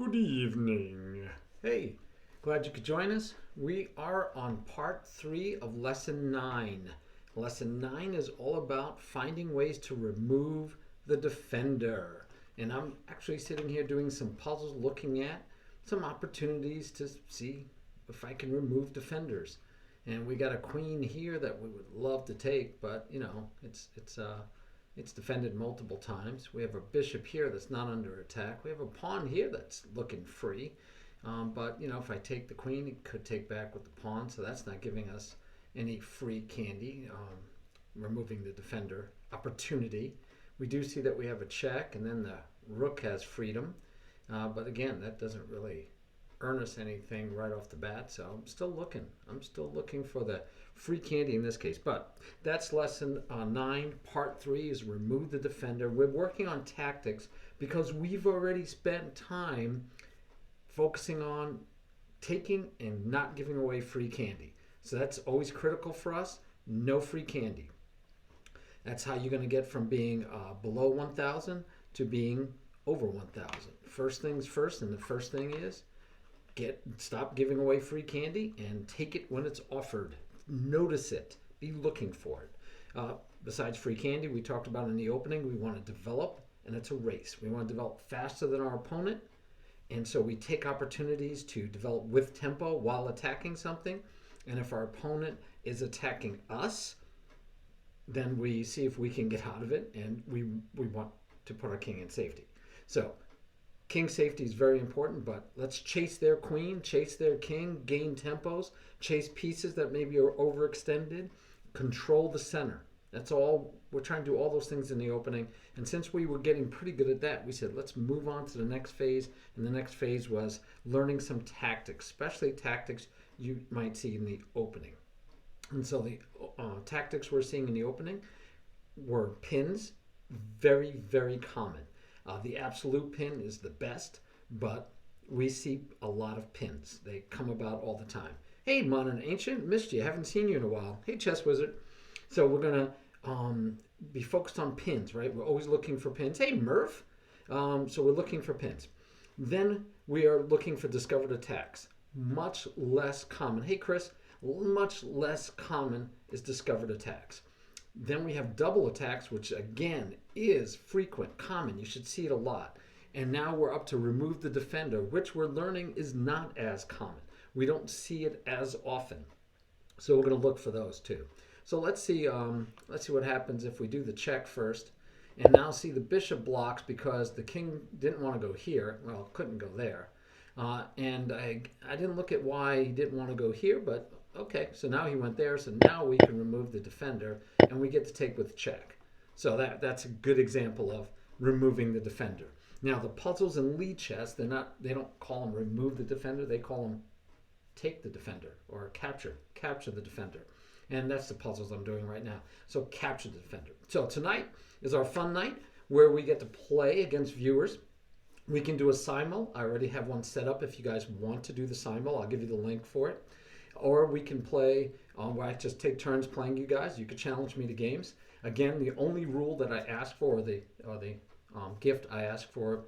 Good evening. Hey, glad you could join us. We are on part 3 of lesson 9. Lesson 9 is all about finding ways to remove the defender. And I'm actually sitting here doing some puzzles, looking at some opportunities to see if I can remove defenders. And we got a queen here that we would love to take, but it's defended multiple times. We have a bishop here that's not under attack. We have a pawn here that's looking free. But if I take the queen, it could take back with the pawn, so that's not giving us any free candy, removing the defender opportunity. We do see that we have a check, and then the rook has freedom. But again, that doesn't really earn us anything right off the bat, so I'm still looking. I'm still looking for the free candy in this case. But that's lesson 9. Part 3 is remove the defender. We're working on tactics because we've already spent time focusing on taking and not giving away free candy. So that's always critical for us. No free candy. That's how you're going to get from being below 1,000 to being over 1,000. First things first, and the first thing is stop giving away free candy and take it when it's offered. Notice it. Be looking for it. Besides free candy, we talked about in the opening, we want to develop, and it's a race. We want to develop faster than our opponent, and so we take opportunities to develop with tempo while attacking something. And if our opponent is attacking us, then we see if we can get out of it, and we want to put our king in safety. So king safety is very important, but let's chase their queen, chase their king, gain tempos, chase pieces that maybe are overextended, control the center. That's all. We're trying to do all those things in the opening. And since we were getting pretty good at that, we said, let's move on to the next phase. And the next phase was learning some tactics, especially tactics you might see in the opening. And so the tactics we're seeing in the opening were pins, very, very common. The absolute pin is the best, but we see a lot of pins. They come about all the time. Hey, Modern Ancient, missed you. Haven't seen you in a while. Hey, Chess Wizard. So we're going to be focused on pins, right? We're always looking for pins. Hey, Murph. So we're looking for pins. Then we are looking for discovered attacks. Much less common. Hey, Chris. Much less common is discovered attacks. Then we have double attacks, which again is frequent, common. You should see it a lot. And now we're up to remove the defender, which we're learning is not as common. We don't see it as often. So we're going to look for those too. So let's see what happens if we do the check first. And now see the bishop blocks because the king didn't want to go here. Well, couldn't go there. And I didn't look at why he didn't want to go here, but okay, so now he went there, so now we can remove the defender, and we get to take with check. So that's a good example of removing the defender. Now, the puzzles in lead chess, they don't call them remove the defender, they call them take the defender, or capture the defender. And that's the puzzles I'm doing right now. So capture the defender. So tonight is our fun night, where we get to play against viewers. We can do a simul. I already have one set up. If you guys want to do the simul, I'll give you the link for it. Or we can play where I just take turns playing you guys. You could challenge me to games. Again, the only rule that I ask for, or the gift I ask for,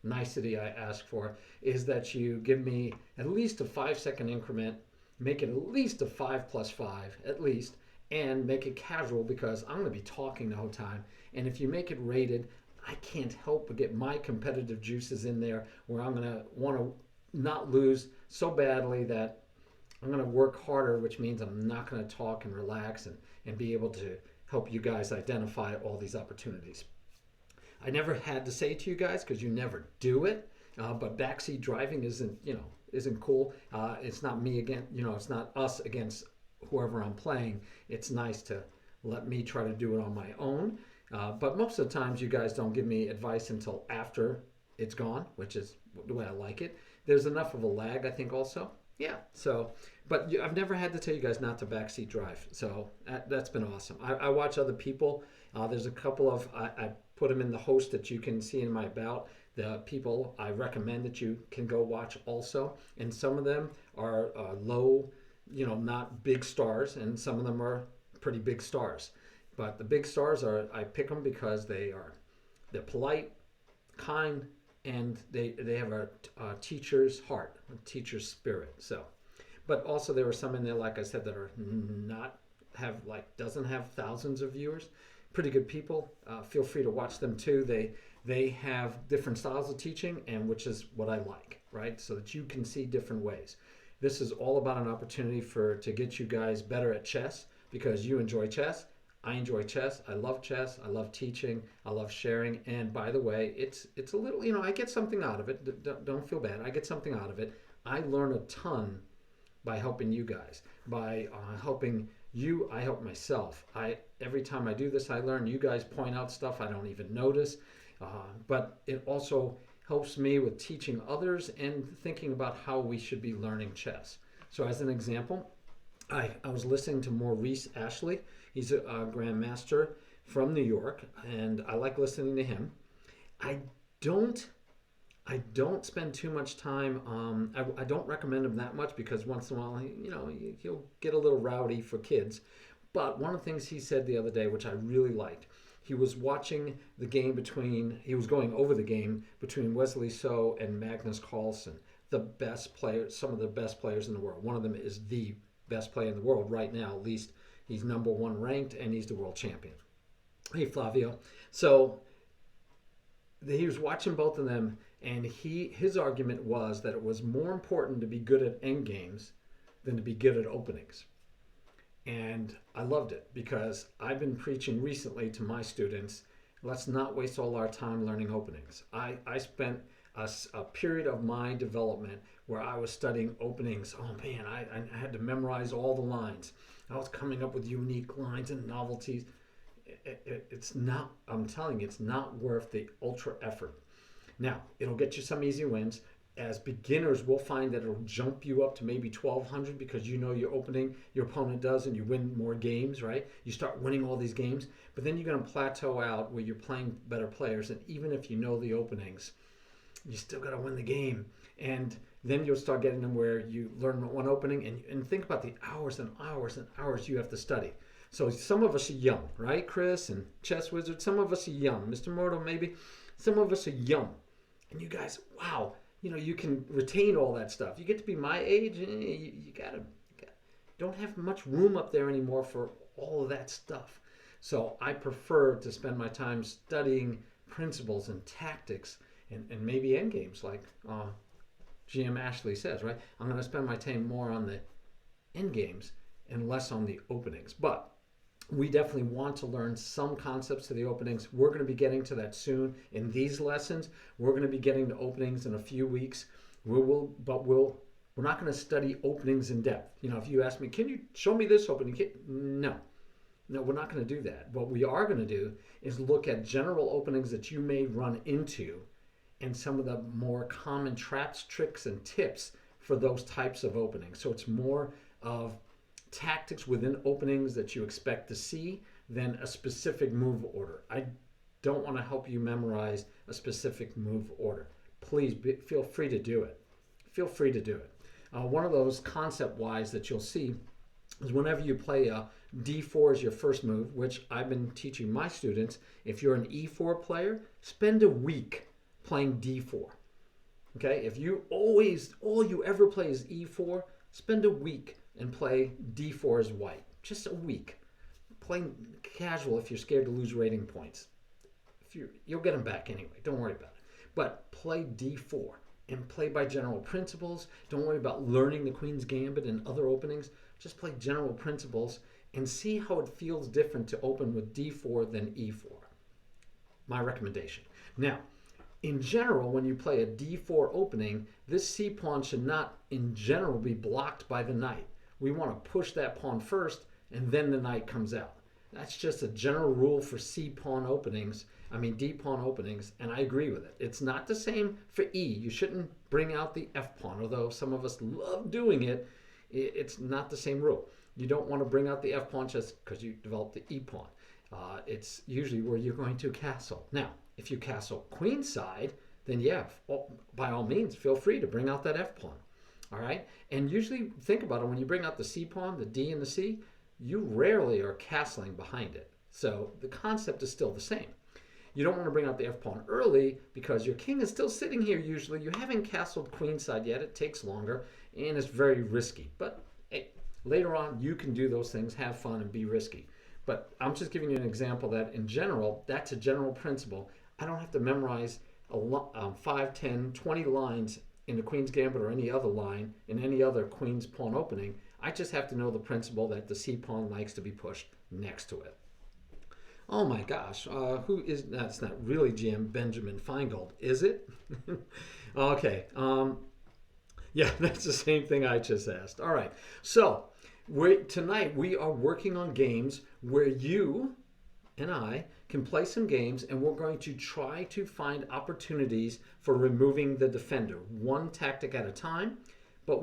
nicety I ask for, is that you give me at least a 5-second increment, make it at least a 5 plus 5, at least, and make it casual because I'm going to be talking the whole time. And if you make it rated, I can't help but get my competitive juices in there where I'm going to want to not lose so badly that I'm going to work harder, which means I'm not going to talk and relax and be able to help you guys identify all these opportunities. I never had to say to you guys because you never do it, but backseat driving isn't cool. It's not me again, it's not us against whoever I'm playing. It's nice to let me try to do it on my own. But most of the times you guys don't give me advice until after it's gone, which is the way I like it. There's enough of a lag, I think, also. Yeah, so, but I've never had to tell you guys not to backseat drive, so that's been awesome. I watch other people. There's a couple of, I put them in the host that you can see in my about. The people I recommend that you can go watch also, and some of them are low, not big stars, and some of them are pretty big stars. But the big stars I pick them because they're polite, kind, and they have a teacher's heart, a teacher's spirit. So, but also there were some in there, like I said, that are not have like doesn't have thousands of viewers. Pretty good people. Feel free to watch them too. They have different styles of teaching, and which is what I like, right? So that you can see different ways. This is all about an opportunity to get you guys better at chess because you enjoy chess. I enjoy chess. I love chess. I love teaching. I love sharing. And by the way, it's a little, I get something out of it. Don't feel bad. I get something out of it. I learn a ton by helping you guys. By helping you, I help myself. Every time I do this, I learn. You guys point out stuff I don't even notice. But it also helps me with teaching others and thinking about how we should be learning chess. So as an example, I was listening to Maurice Ashley. He's a grandmaster from New York, and I like listening to him. I don't spend too much time. I don't recommend him that much because once in a while, he'll get a little rowdy for kids. But one of the things he said the other day, which I really liked, he was watching the game he was going over the game between Wesley So and Magnus Carlsen, the best players, some of the best players in the world. One of them is the best player in the world right now, at least he's number one ranked and he's the world champion. Hey, Flavio. So he was watching both of them, and his argument was that it was more important to be good at end games than to be good at openings. And I loved it because I've been preaching recently to my students, let's not waste all our time learning openings. I spent a period of my development where I was studying openings. Oh man, I had to memorize all the lines. I was coming up with unique lines and novelties. It's not, I'm telling you, it's not worth the ultra effort. Now, it'll get you some easy wins. As beginners, we'll find that it'll jump you up to maybe 1,200 because your opening, your opponent does, and you win more games, right? You start winning all these games, but then you're going to plateau out where you're playing better players, and even if you know the openings, you still got to win the game. And then you'll start getting them where you learn one opening, and think about the hours and hours and hours you have to study. So some of us are young, right, Chris and Chess Wizard? Some of us are young. Mr. Murdo, maybe. Some of us are young. And you guys, wow. You can retain all that stuff. You get to be my age, you don't have much room up there anymore for all of that stuff. So I prefer to spend my time studying principles and tactics and maybe end games, like GM Ashley says, right? I'm going to spend my time more on the end games and less on the openings. But we definitely want to learn some concepts to the openings. We're going to be getting to that soon in these lessons. We're going to be getting to openings in a few weeks. We're not going to study openings in depth. If you ask me, can you show me this opening? No, we're not going to do that. What we are going to do is look at general openings that you may run into and some of the more common traps, tricks, and tips for those types of openings. So it's more of tactics within openings that you expect to see than a specific move order. I don't want to help you memorize a specific move order. Please feel free to do it. Feel free to do it. One of those concept-wise that you'll see is whenever you play a D4 as your first move, which I've been teaching my students, if you're an E4 player, spend a week playing D4. Okay? If all you ever play is E4, spend a week and play D4 as white. Just a week. Playing casual if you're scared to lose rating points. You'll get them back anyway. Don't worry about it. But play D4 and play by general principles. Don't worry about learning the Queen's Gambit and other openings. Just play general principles and see how it feels different to open with D4 than E4. My recommendation. Now, in general, when you play a D4 opening, this C pawn should not, in general, be blocked by the knight. We want to push that pawn first, and then the knight comes out. That's just a general rule for D pawn openings, and I agree with it. It's not the same for E. You shouldn't bring out the F pawn, although some of us love doing it. It's not the same rule. You don't want to bring out the F pawn just because you developed the E pawn. It's usually where you're going to castle. Now, if you castle queenside, then yeah, by all means, feel free to bring out that F pawn. All right? And usually, think about it, when you bring out the C pawn, the D and the C, you rarely are castling behind it. So the concept is still the same. You don't want to bring out the f-pawn early because your king is still sitting here usually. You haven't castled queenside yet. It takes longer, and it's very risky. But hey, later on, you can do those things, have fun, and be risky. But I'm just giving you an example that in general, that's a general principle. I don't have to memorize 5, 10, 20 lines in the Queen's Gambit or any other line in any other Queen's pawn opening. I just have to know the principle that the c-pawn likes to be pushed next to it. Oh my gosh, who is, that's not really Benjamin Feingold, is it? Okay, yeah, that's the same thing I just asked. All right, so tonight we are working on games where you and I can play some games, and we're going to try to find opportunities for removing the defender, one tactic at a time, but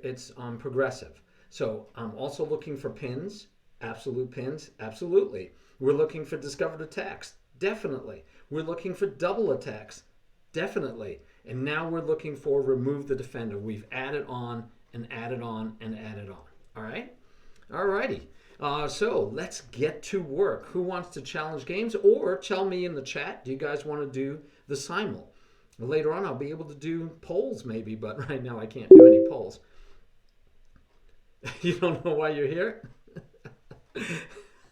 it's progressive. So I'm also looking for pins, absolute pins, absolutely. We're looking for discovered attacks, definitely. We're looking for double attacks, definitely. And now we're looking for remove the defender. We've added on and added on and added on. All right? All righty. So let's get to work. Who wants to challenge games? Or tell me in the chat, do you guys want to do the simul? Later on, I'll be able to do polls maybe, but right now I can't do any polls. You don't know why you're here?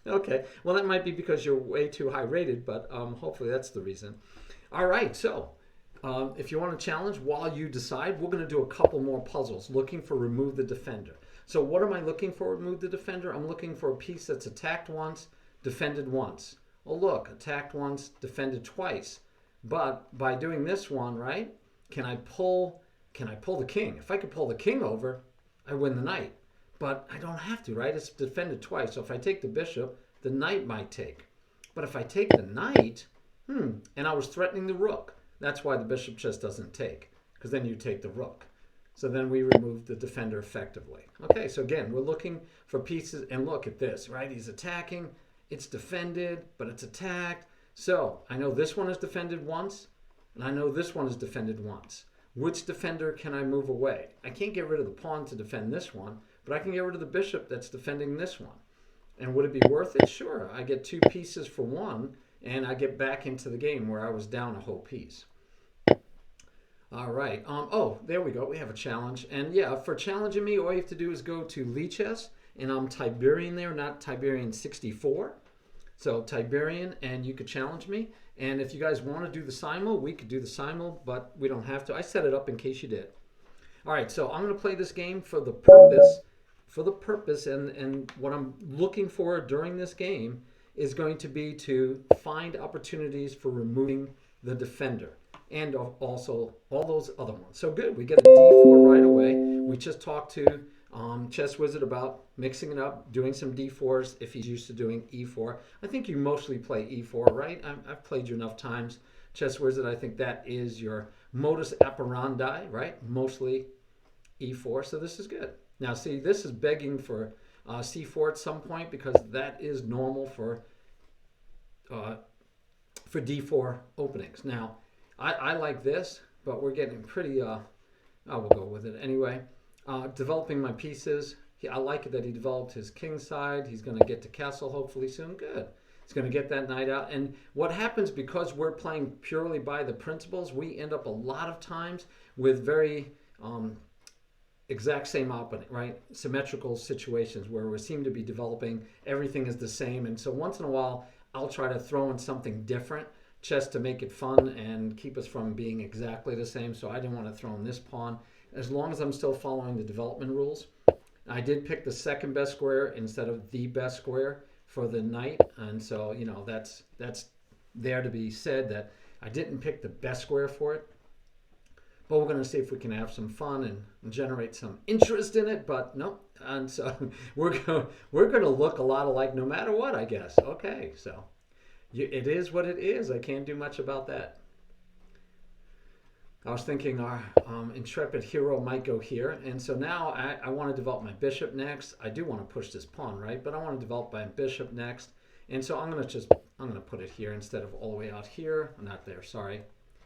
Okay, well that might be because you're way too high rated, but hopefully that's the reason. All right, so if you want to challenge while you decide, we're going to do a couple more puzzles looking for remove the defender. So what am I looking for, remove the defender? I'm looking for a piece that's attacked once, defended once. Oh look, attacked once, defended twice. But by doing this one, right, can I pull the king? If I could pull the king over, I win the knight. But I don't have to, right? It's defended twice. So if I take the bishop, the knight might take. But if I take the knight, and I was threatening the rook, that's why the bishop just doesn't take, because then you take the rook. So then we remove the defender effectively. Okay, so again, we're looking for pieces, and look at this, right? He's attacking, it's defended, but it's attacked. So I know this one is defended once, and I know this one is defended once. Which defender can I move away? I can't get rid of the pawn to defend this one, but I can get rid of the bishop that's defending this one. And would it be worth it? Sure. I get 2 pieces for one, and I get back into the game where I was down a whole piece. All right. Oh, there we go. We have a challenge. And yeah, for challenging me, all you have to do is go to Lichess, and I'm Tiberian there, not Tiberian 64. So Tiberian, and you could challenge me. And if you guys want to do the simul, we could do the simul, but we don't have to. I set it up in case you did. All right, so I'm going to play this game for the purpose, and what I'm looking for during this game is going to be to find opportunities for removing the defender, and also all those other ones. So good, we get a d4 right away. We just talked to Chess Wizard about mixing it up, doing some d4s if he's used to doing e4. I think you mostly play e4, right? I've played you enough times. Chess Wizard, I think that is your modus operandi, right? Mostly e4, so this is good. Now see, this is begging for c4 at some point because that is normal for d4 openings. Now, I like this, but we're getting pretty, we'll go with it anyway. Developing my pieces. I like it that he developed his king side. He's going to get to castle hopefully soon. Good. He's going to get that knight out. And what happens, because we're playing purely by the principles, we end up a lot of times with very exact same opening, right? Symmetrical situations where we seem to be developing, everything is the same. And so once in a while, I'll try to throw in something different just to make it fun and keep us from being exactly the same. So I didn't want to throw in this pawn. As long as I'm still following the development rules. I did pick the second best square instead of the best square for the knight. And so, you know, that's there to be said that I didn't pick the best square for it. But we're going to see if we can have some fun and generate some interest in it. But no, and so we're going to look a lot alike no matter what, I guess. Okay, so it is what it is. I can't do much about that. I was thinking our intrepid hero might go here. And so now I want to develop my bishop next. I do want to push this pawn, right? But I want to develop my bishop next. And so I'm going to put it here instead of all the way out here. Not there, sorry.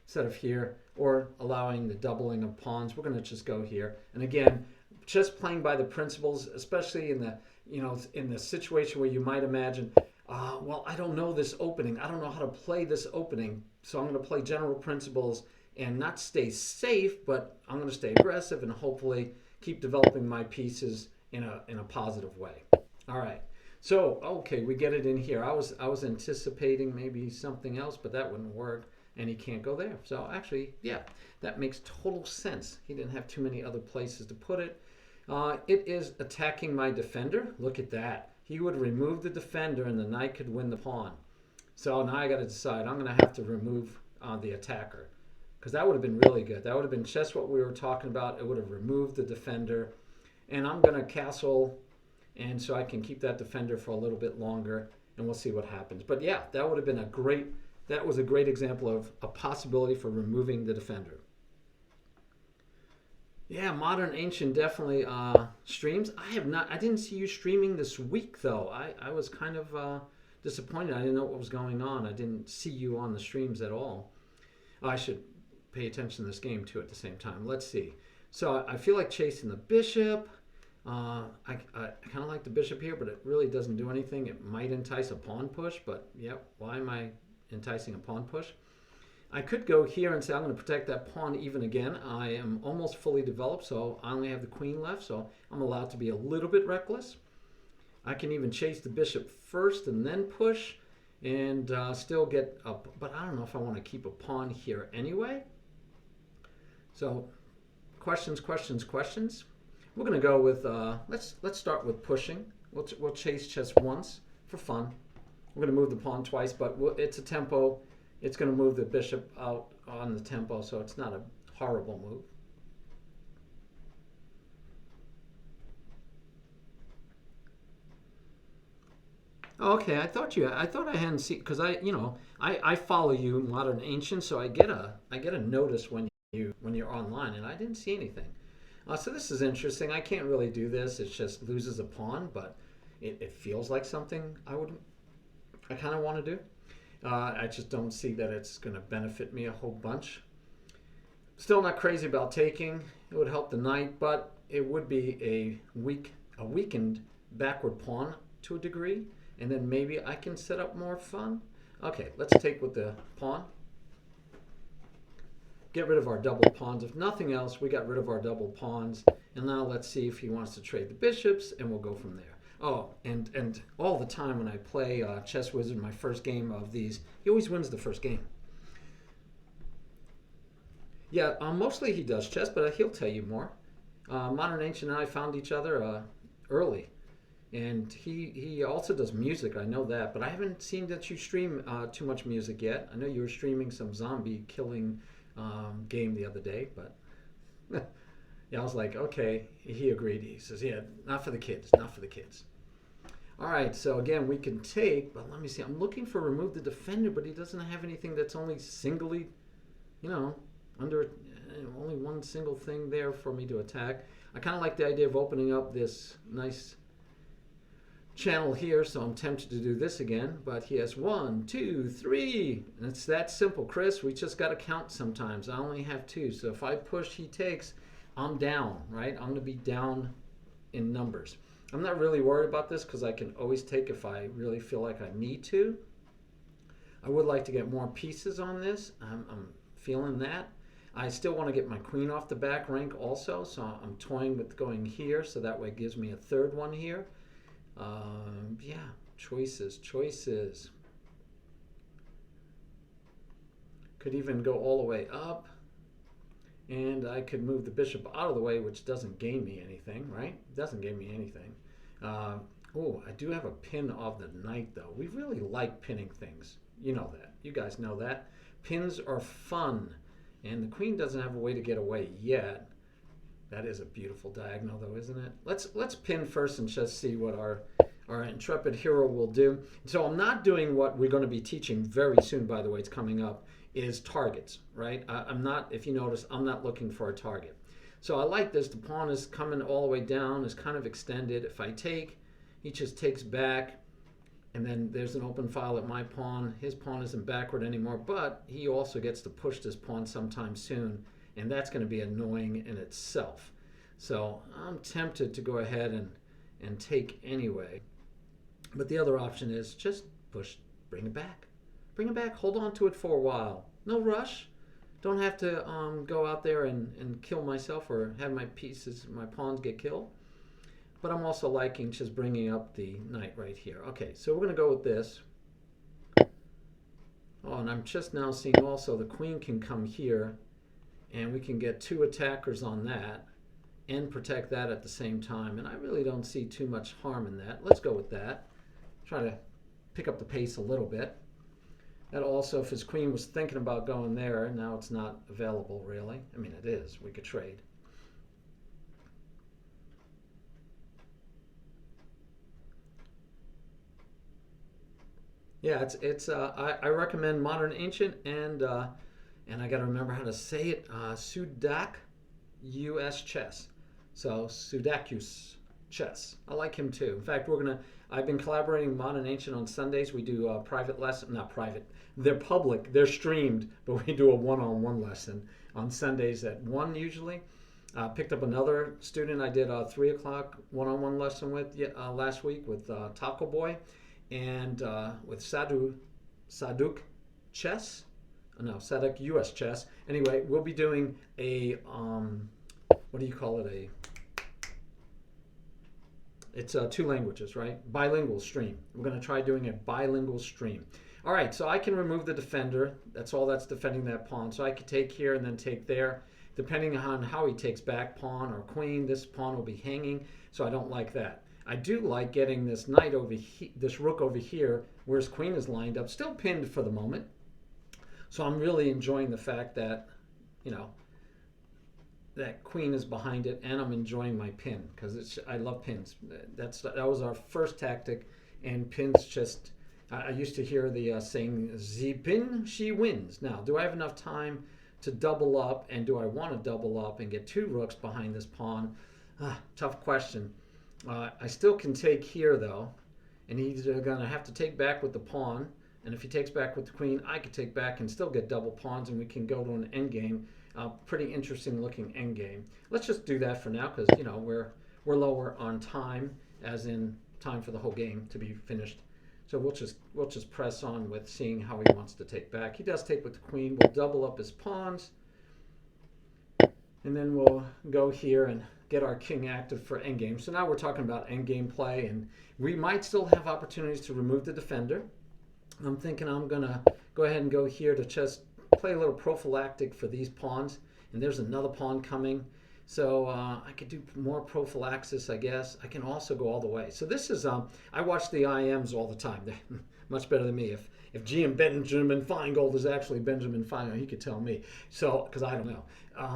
Instead of here, or allowing the doubling of pawns, we're going to just go here. And again, just playing by the principles, especially in the situation where you might imagine well, I don't know this opening. I don't know how to play this opening. So I'm going to play general principles and not stay safe, but I'm going to stay aggressive and hopefully keep developing my pieces in a positive way. All right. So, okay, we get it in here. I was anticipating maybe something else, but that wouldn't work, and he can't go there. So actually, yeah, that makes total sense. He didn't have too many other places to put it. It is attacking my defender. Look at that. He would remove the defender, and the knight could win the pawn. So now I got to decide. I'm going to have to remove the attacker, because that would have been really good. That would have been just what we were talking about. It would have removed the defender, and I'm going to castle, and so I can keep that defender for a little bit longer, and we'll see what happens. But yeah, that would have been that was a great example of a possibility for removing the defender. Yeah, Modern Ancient definitely streams. I didn't see you streaming this week though. I was kind of disappointed. I didn't know what was going on. I didn't see you on the streams at all. I should pay attention to this game too at the same time. Let's see. So I feel like chasing the bishop. I kind of like the bishop here, but it really doesn't do anything. It might entice a pawn push, but yep, why am I enticing a pawn push? I could go here and say I'm going to protect that pawn even again. I am almost fully developed, so I only have the queen left, so I'm allowed to be a little bit reckless. I can even chase the bishop first and then push and still get up, but I don't know if I want to keep a pawn here anyway. So questions, questions, questions. We're going to go with, let's start with pushing. We'll chase just once for fun. We're going to move the pawn twice, but it's a tempo. It's going to move the bishop out on the tempo, so it's not a horrible move. Okay, I thought I hadn't seen, because I follow you Modern Ancient, so I get a notice when you're online, and I didn't see anything. So this is interesting. I can't really do this. It just loses a pawn, but it feels like something I kind of want to do. I just don't see that it's going to benefit me a whole bunch. Still not crazy about taking. It would help the knight, but it would be a weakened backward pawn to a degree, and then maybe I can set up more fun. Okay, let's take with the pawn. Get rid of our double pawns. If nothing else, we got rid of our double pawns, and now let's see if he wants to trade the bishops, and we'll go from there. Oh, and all the time when I play Chess Wizard, my first game of these, he always wins the first game. Yeah, mostly he does chess, but he'll tell you more. Modern Ancient and I found each other early, and he also does music. I know that, but I haven't seen that you stream too much music yet. I know you were streaming some zombie killing game the other day, but yeah, I was like, okay. He agreed. He says, yeah, not for the kids, not for the kids. All right, so again, we can take, but let me see. I'm looking for remove the defender, but he doesn't have anything that's only singly, under only one single thing there for me to attack. I kind of like the idea of opening up this nice channel here, so I'm tempted to do this again, but he has 1, 2, 3, and it's that simple, Chris. We just got to count sometimes. I only have 2, so if I push, he takes, I'm down, right? I'm going to be down in numbers. I'm not really worried about this because I can always take if I really feel like I need to. I would like to get more pieces on this. I'm feeling that. I still want to get my queen off the back rank also, so I'm toying with going here, so that way it gives me a third one here. Yeah, choices. Could even go all the way up, and I could move the bishop out of the way, which doesn't gain me anything, right? It doesn't gain me anything. Oh, I do have a pin of the knight, though. We really like pinning things. You know that. You guys know that. Pins are fun, and the queen doesn't have a way to get away yet. That is a beautiful diagonal, though, isn't it? Let's pin first and just see what our intrepid hero will do. So I'm not doing what we're going to be teaching very soon, by the way, it's coming up, is targets, right? I'm not, if you notice, I'm not looking for a target. So I like this. The pawn is coming all the way down, is kind of extended. If I take, he just takes back, and then there's an open file at my pawn. His pawn isn't backward anymore, but he also gets to push this pawn sometime soon, and that's going to be annoying in itself. So I'm tempted to go ahead and take anyway. But the other option is just push, bring it back. Bring it back. Hold on to it for a while. No rush. Don't have to go out there and kill myself or have my pawns get killed. But I'm also liking just bringing up the knight right here. Okay, so we're going to go with this. Oh, and I'm just now seeing also the queen can come here, and we can get 2 attackers on that and protect that at the same time. And I really don't see too much harm in that. Let's go with that. Try to pick up the pace a little bit. That also, if his queen was thinking about going there, now it's not available really. I mean, it is. We could trade. Yeah, I recommend Modern Ancient and I got to remember how to say it. Sudak US Chess. So Sudacus Chess. I like him too. In fact, I've been collaborating with Modern Ancient on Sundays. We do a private lesson, not private. They're public. They're streamed, but we do a one-on-one lesson on Sundays at 1 usually. Picked up another student I did a 3 o'clock one-on-one lesson with last week with Taco Boy and with Saduk Chess. No, Saduk US Chess. Anyway, we'll be doing a, what do you call it? It's 2 languages, right? Bilingual stream. We're going to try doing a bilingual stream. All right, so I can remove the defender. That's all that's defending that pawn. So I could take here and then take there. Depending on how he takes back pawn or queen, this pawn will be hanging, so I don't like that. I do like getting this knight over here, this rook over here, where his queen is lined up, still pinned for the moment. So I'm really enjoying the fact that, that queen is behind it, and I'm enjoying my pin because I love pins. That was our first tactic, and pins just. I used to hear the saying, "The pin, she wins." Now, do I have enough time to double up, and do I want to double up and get 2 rooks behind this pawn? Tough question. I still can take here though, and he's going to have to take back with the pawn. And if he takes back with the queen, I could take back and still get double pawns, and we can go to an endgame. Pretty interesting looking endgame. Let's just do that for now because we're lower on time, as in time for the whole game to be finished. So we'll just press on with seeing how he wants to take back. He does take with the queen. We'll double up his pawns, and then we'll go here and get our king active for endgame. So now we're talking about endgame play, and we might still have opportunities to remove the defender. I'm thinking I'm gonna go ahead and go here to just play a little prophylactic for these pawns. And there's another pawn coming. So I could do more prophylaxis, I guess. I can also go all the way. So this is, I watch the IMs all the time. They're much better than me. If Benjamin Feingold is actually Benjamin Feingold, he could tell me. So, because I don't know.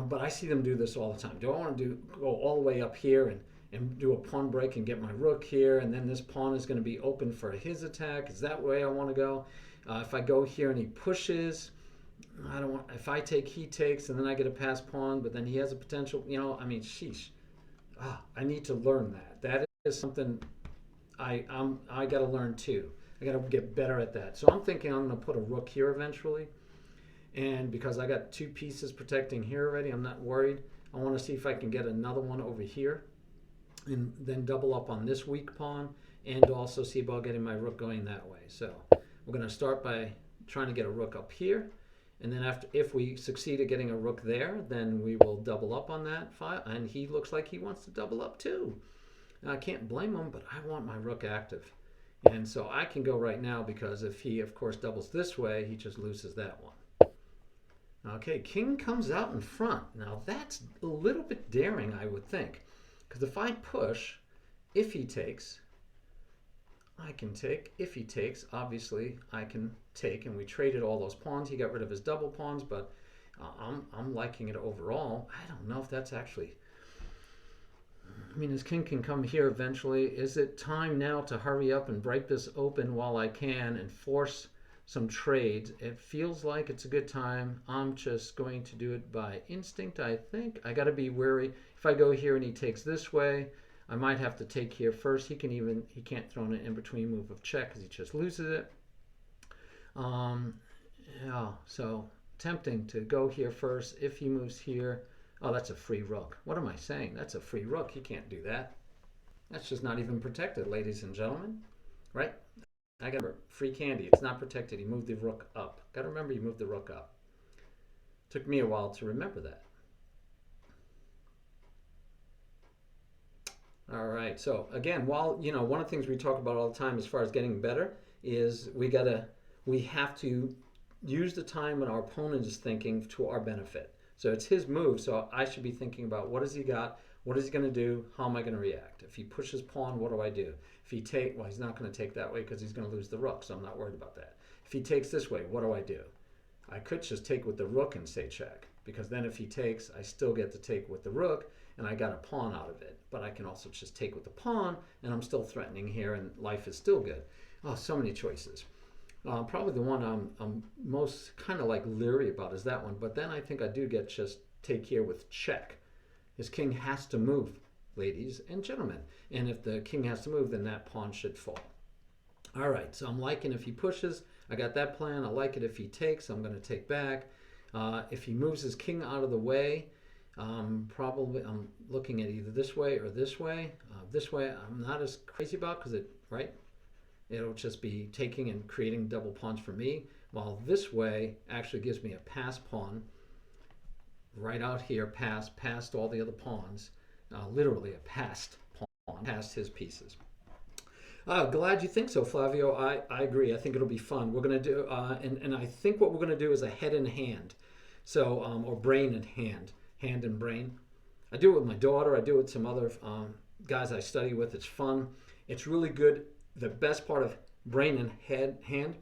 But I see them do this all the time. Do I want to go all the way up here and do a pawn break and get my rook here, and then this pawn is going to be open for his attack? Is that the way I want to go? If I go here and he pushes, I don't want. If I take, he takes, and then I get a pass pawn, but then he has a potential. I mean, sheesh. I need to learn that. That is something I got to learn too. I got to get better at that. So I'm thinking I'm going to put a rook here eventually, and because I got 2 pieces protecting here already, I'm not worried. I want to see if I can get another one over here, and then double up on this weak pawn, and also see about getting my rook going that way. So we're going to start by trying to get a rook up here. And then if we succeed at getting a rook there, then we will double up on that file. And he looks like he wants to double up too. Now, I can't blame him, but I want my rook active. And so I can go right now because if he, of course, doubles this way, he just loses that one. Okay, king comes out in front. Now, that's a little bit daring, I would think. Because if I push, if he takes, I can take. If he takes, obviously, I can take. And we traded all those pawns. He got rid of his double pawns, but I'm liking it overall. I don't know if that's actually... I mean, his king can come here eventually. Is it time now to hurry up and break this open while I can and force some trades? It feels like it's a good time. I'm just going to do it by instinct, I think. I got to be wary. If I go here and he takes this way, I might have to take here first. He can't throw an in-between move of check because he just loses it. Yeah, so tempting to go here first. If he moves here, oh, that's a free rook. What am I saying? That's a free rook. He can't do that. That's just not even protected, ladies and gentlemen, right? I got to remember, free candy. It's not protected. He moved the rook up. Got to remember, he moved the rook up. Took me a while to remember that. All right. So again, while one of the things we talk about all the time as far as getting better is we have to use the time when our opponent is thinking to our benefit. So it's his move, so I should be thinking about what has he got, what is he going to do, how am I going to react? If he pushes pawn, what do I do? If he well, he's not going to take that way because he's going to lose the rook, so I'm not worried about that. If he takes this way, what do I do? I could just take with the rook and say check, because then if he takes, I still get to take with the rook, and I got a pawn out of it. But I can also just take with the pawn, and I'm still threatening here, and life is still good. Oh, so many choices. Probably the one I'm most kind of like leery about is that one. But then I think I do get just take here with check. His king has to move, ladies and gentlemen. And if the king has to move, then that pawn should fall. All right, so I'm liking if he pushes. I got that plan. I like it if he takes. I'm going to take back. If he moves his king out of the way, probably I'm looking at either this way or this way. This way I'm not as crazy about because it'll just be taking and creating double pawns for me, while this way actually gives me a pass pawn right out here, past all the other pawns, literally a passed pawn, past his pieces. Glad you think so, Flavio. I agree. I think it'll be fun. We're going to do, and I think what we're going to do is a head and hand, so or brain and hand and brain. I do it with my daughter. I do it with some other guys I study with. It's fun. It's really good. The best part of brain and hand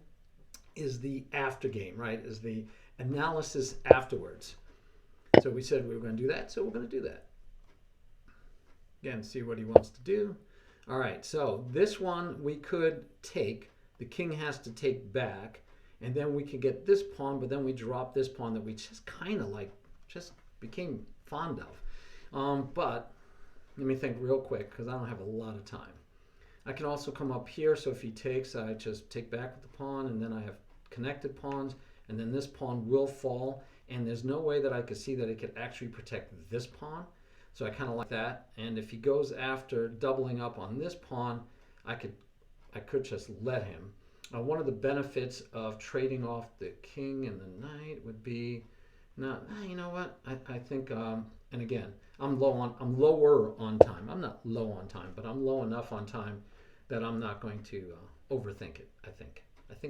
is the after game, right? Is the analysis afterwards. So we said we were going to do that, so we're going to do that. Again, see what he wants to do. All right, so this one we could take. The king has to take back, and then we could get this pawn, but then we drop this pawn that we just kind of just became fond of. But let me think real quick because I don't have a lot of time. I can also come up here, so if he takes, I just take back with the pawn, and then I have connected pawns, and then this pawn will fall, and there's no way that I could see that it could actually protect this pawn, so I kind of like that. And if he goes after doubling up on this pawn, I could just let him. One of the benefits of trading off the king and the knight would be, you know what? I think, and again, I'm lower on time. I'm not low on time, but I'm low enough on time that I'm not going to overthink it. I think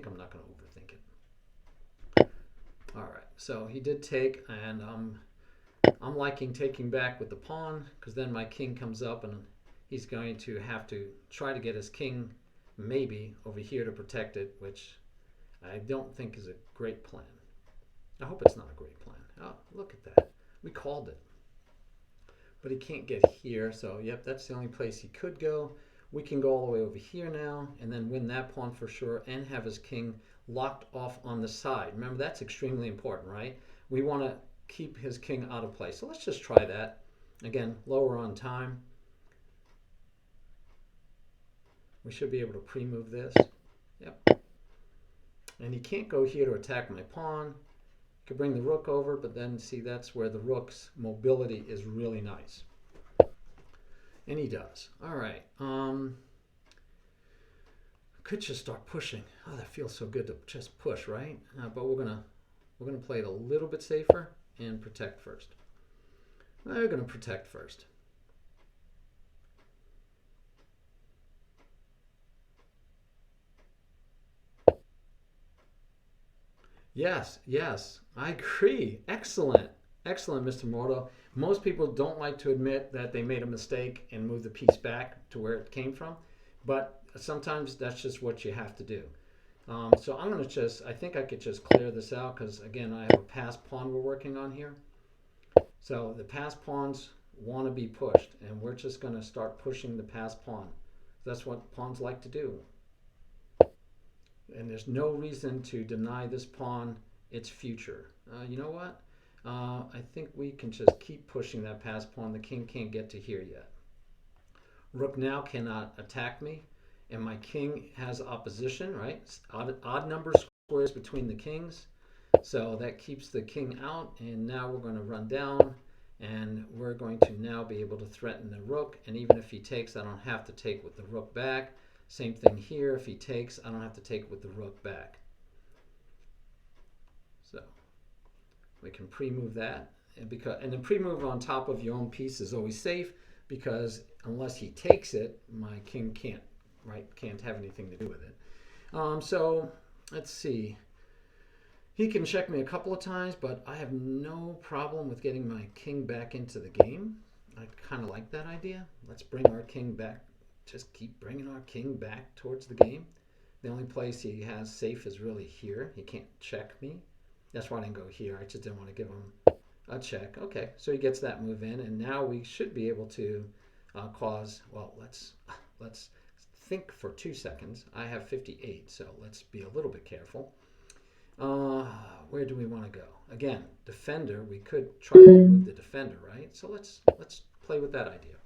I'm not going to overthink it. All right, so he did take, and I'm liking taking back with the pawn because then my king comes up and he's going to have to try to get his king maybe over here to protect it, which I don't think is a great plan. I hope it's not a great plan. Oh, look at that. We called it. But he can't get here, so yep, that's the only place he could go. We can go all the way over here now and then win that pawn for sure and have his king locked off on the side. Remember, that's extremely important, right? We want to keep his king out of play. So let's just try that. Again, lower on time. We should be able to pre-move this. Yep. And he can't go here to attack my pawn. Could bring the rook over, but then see that's where the rook's mobility is really nice. And he does. All right. Could just start pushing. Oh, that feels so good to just push, right? But we're gonna play it a little bit safer and protect first. We're gonna protect first. Yes, I agree. Excellent, Mr. Morto. Most people don't like to admit that they made a mistake and move the piece back to where it came from, but sometimes that's just what you have to do. So I'm going to I think I could just clear this out because, again, I have a passed pawn we're working on here. So the passed pawns want to be pushed, and we're just going to start pushing the passed pawn. That's what pawns like to do. And there's no reason to deny this pawn its future. You know what? I think we can just keep pushing that passed pawn. The king can't get to here yet. Rook now cannot attack me, and my king has opposition, right? Odd number squares between the kings, so that keeps the king out. And now we're going to run down, and we're going to now be able to threaten the rook. And even if he takes, I don't have to take with the rook back. Same thing here. If he takes, I don't have to take it with the rook back. So we can pre-move that. And the pre-move on top of your own piece is always safe, because unless he takes it, my king can't have anything to do with it. So let's see. He can check me a couple of times, but I have no problem with getting my king back into the game. I kind of like that idea. Let's bring our king back. Just keep bringing our king back towards the game. The only place he has safe is really here. He can't check me. That's why I didn't go here. I just didn't want to give him a check. Okay, so he gets that move in, and now we should be able to cause, well, let's think for 2 seconds. I have 58, so let's be a little bit careful. Where do we want to go? Again, defender. We could try to remove the defender, right? So let's play with that idea.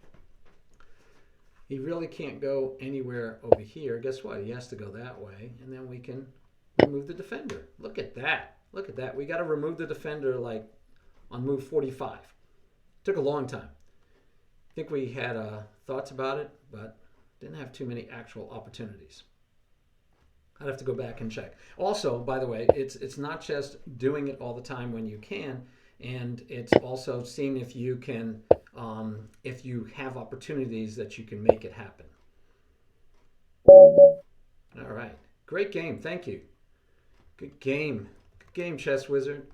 He really can't go anywhere over here. Guess what? He has to go that way, and then we can remove the defender. Look at that. Look at that. We got to remove the defender like on move 45. Took a long time. I think we had thoughts about it, but didn't have too many actual opportunities. I'd have to go back and check. Also, by the way, it's not just doing it all the time when you can, and it's also seeing if you can, if you have opportunities that you can make it happen. All right, great game. Thank you. Good game. Good game, Chess Wizard.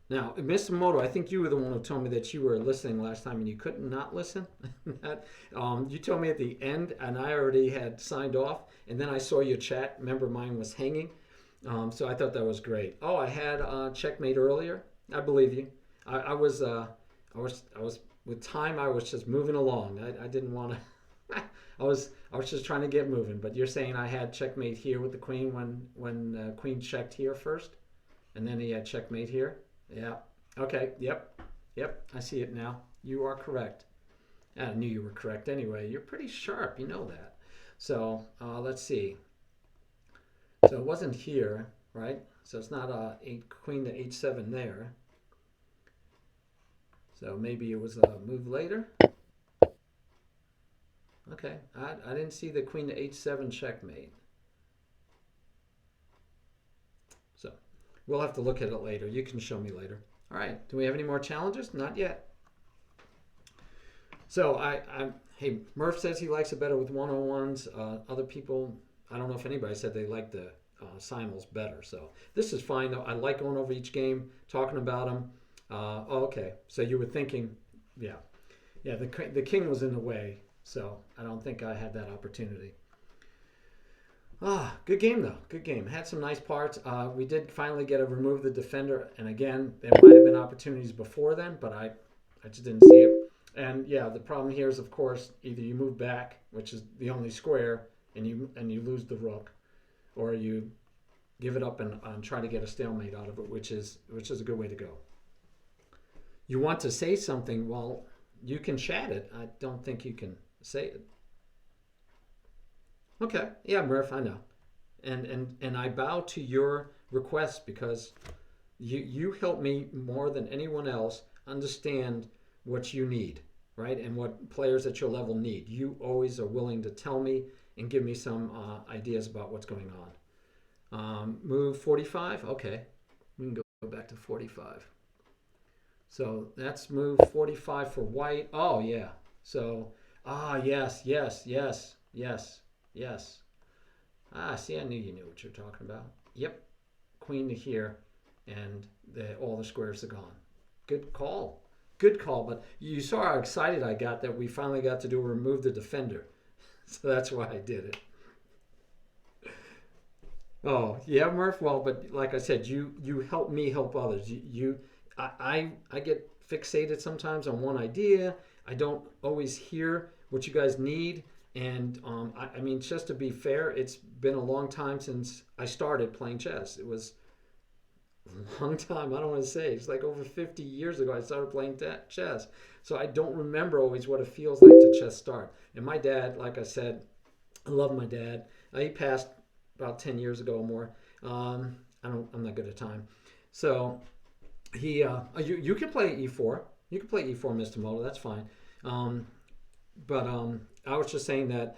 Now, Mr. Moto, I think you were the one who told me that you were listening last time and you couldn't not listen. You told me at the end, and I already had signed off, and then I saw your chat. Remember, mine was hanging, so I thought that was great. Oh, I had checkmate earlier. I believe you. I was with time. I was just moving along. I didn't want to. I was just trying to get moving. But you're saying I had checkmate here with the queen when queen checked here first, and then he had checkmate here. Yeah. Okay. Yep. I see it now. You are correct. I knew you were correct anyway. You're pretty sharp. You know that. So let's see. So it wasn't here, right? So it's not queen to h7 there. So maybe it was a move later. Okay. I didn't see the queen to h7 checkmate. So we'll have to look at it later. You can show me later. All right. Do we have any more challenges? Not yet. So hey, Murph says he likes it better with 101s. Other people, I don't know if anybody said they like the simul's better. So this is fine though. I like going over each game, talking about them. Okay. So you were thinking, yeah. The king was in the way, so I don't think I had that opportunity. Good game though. Good game. Had some nice parts. We did finally get to remove the defender, and again, there might have been opportunities before then, but I just didn't see it. And yeah, the problem here is, of course, either you move back, which is the only square, and you lose the rook, or you give it up and try to get a stalemate out of it, which is a good way to go. You want to say something? Well, you can chat it. I don't think you can say it. Okay, yeah, Murph, I know, and I bow to your request, because you help me more than anyone else understand what you need, right, and what players at your level need. You always are willing to tell me and give me some ideas about what's going on. Move 45. Okay, we can go back to 45. So that's move 45 for white. Oh yeah. So yes. See, I knew you knew what you're talking about. Yep. Queen to here, and all the squares are gone. Good call. But you saw how excited I got that we finally got to do remove the defender. So that's why I did it. Oh, yeah, Murph. Well, but like I said, you help me help others. I get fixated sometimes on one idea. I don't always hear what you guys need. And I mean, just to be fair, it's been a long time since I started playing chess. It was a long time. I don't want to say. It's like over 50 years ago I started playing chess. So I don't remember always what it feels like to chess start. And my dad, like I said, I love my dad. He passed about 10 years ago or more. I'm not good at time. So he, you can play e4. You can play e4, Mr. Moto. That's fine. But I was just saying that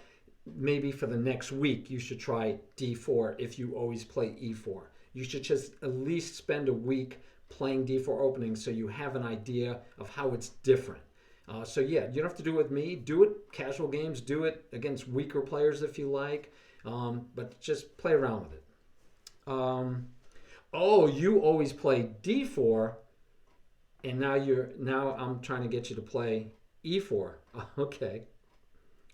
maybe for the next week, you should try d4 if you always play e4. You should just at least spend a week playing d4 openings so you have an idea of how it's different. So yeah, you don't have to do it with me. Do it casual games. Do it against weaker players if you like, but just play around with it. Oh, you always play d4, and now I'm trying to get you to play e4. Okay,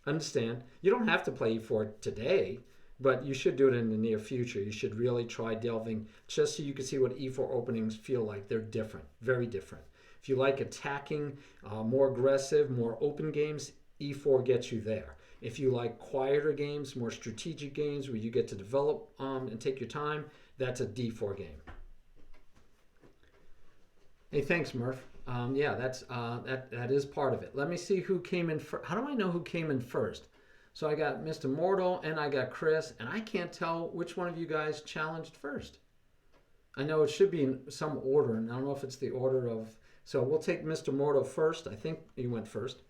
understand. You don't have to play e4 today, but you should do it in the near future. You should really try delving just so you can see what e4 openings feel like. They're different, very different. If you like attacking, more aggressive, more open games, e4 gets you there. If you like quieter games, more strategic games where you get to develop and take your time, that's a d4 game. Hey, thanks, Murph. Yeah, that is part of it. Let me see who came in first. How do I know who came in first? So I got Mr. Mortal and I got Chris, and I can't tell which one of you guys challenged first. I know it should be in some order, and I don't know if it's the order of. So we'll take Mr. Mortal first. I think you went first.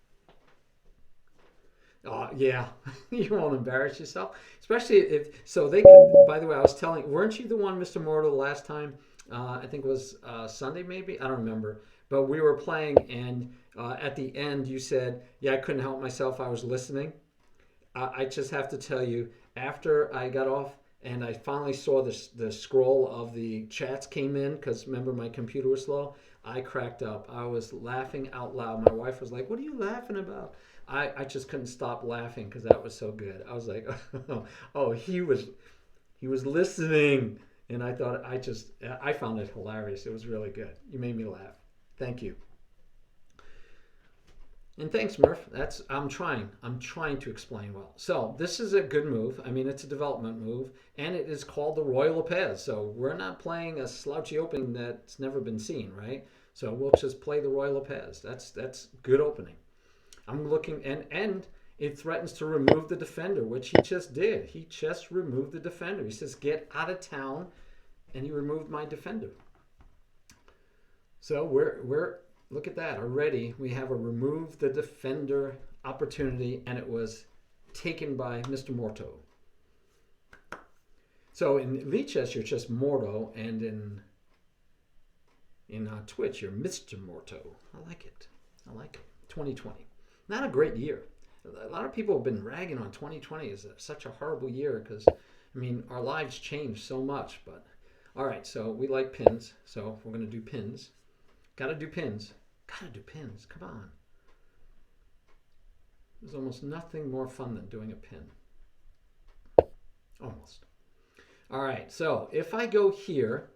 Yeah, you won't embarrass yourself, especially if. So they can. By the way, I was telling. Weren't you the one, Mr. Mortal, the last time? I think it was Sunday, maybe. I don't remember. But we were playing, and at the end, you said, "Yeah, I couldn't help myself. I was listening." I just have to tell you, after I got off and I finally saw the scroll of the chats came in, because remember my computer was slow, I cracked up. I was laughing out loud. My wife was like, "What are you laughing about?" I just couldn't stop laughing because that was so good. I was like, "Oh, he was listening," and I found it hilarious. It was really good. You made me laugh. Thank you. And thanks, Murph. I'm trying. I'm trying to explain well. So this is a good move. I mean, it's a development move, and it is called the Royal Lopez. So we're not playing a slouchy opening that's never been seen, right? So we'll just play the Royal Lopez. That's good opening. I'm looking, and it threatens to remove the defender, which he just did. He just removed the defender. He says, "Get out of town," and he removed my defender. So we're look at that already. We have a remove the defender opportunity, and it was taken by Mr. Morto. So in Lichess, you're just Morto, and in Twitch, you're Mr. Morto. I like it. I like it. 2020. Not a great year. A lot of people have been ragging on 2020 as such a horrible year because, I mean, our lives changed so much. But all right, so we like pins, so we're going to do pins. Got to do pins. Gotta do pins. Come on. There's almost nothing more fun than doing a pin. Almost. All right, so if I go here,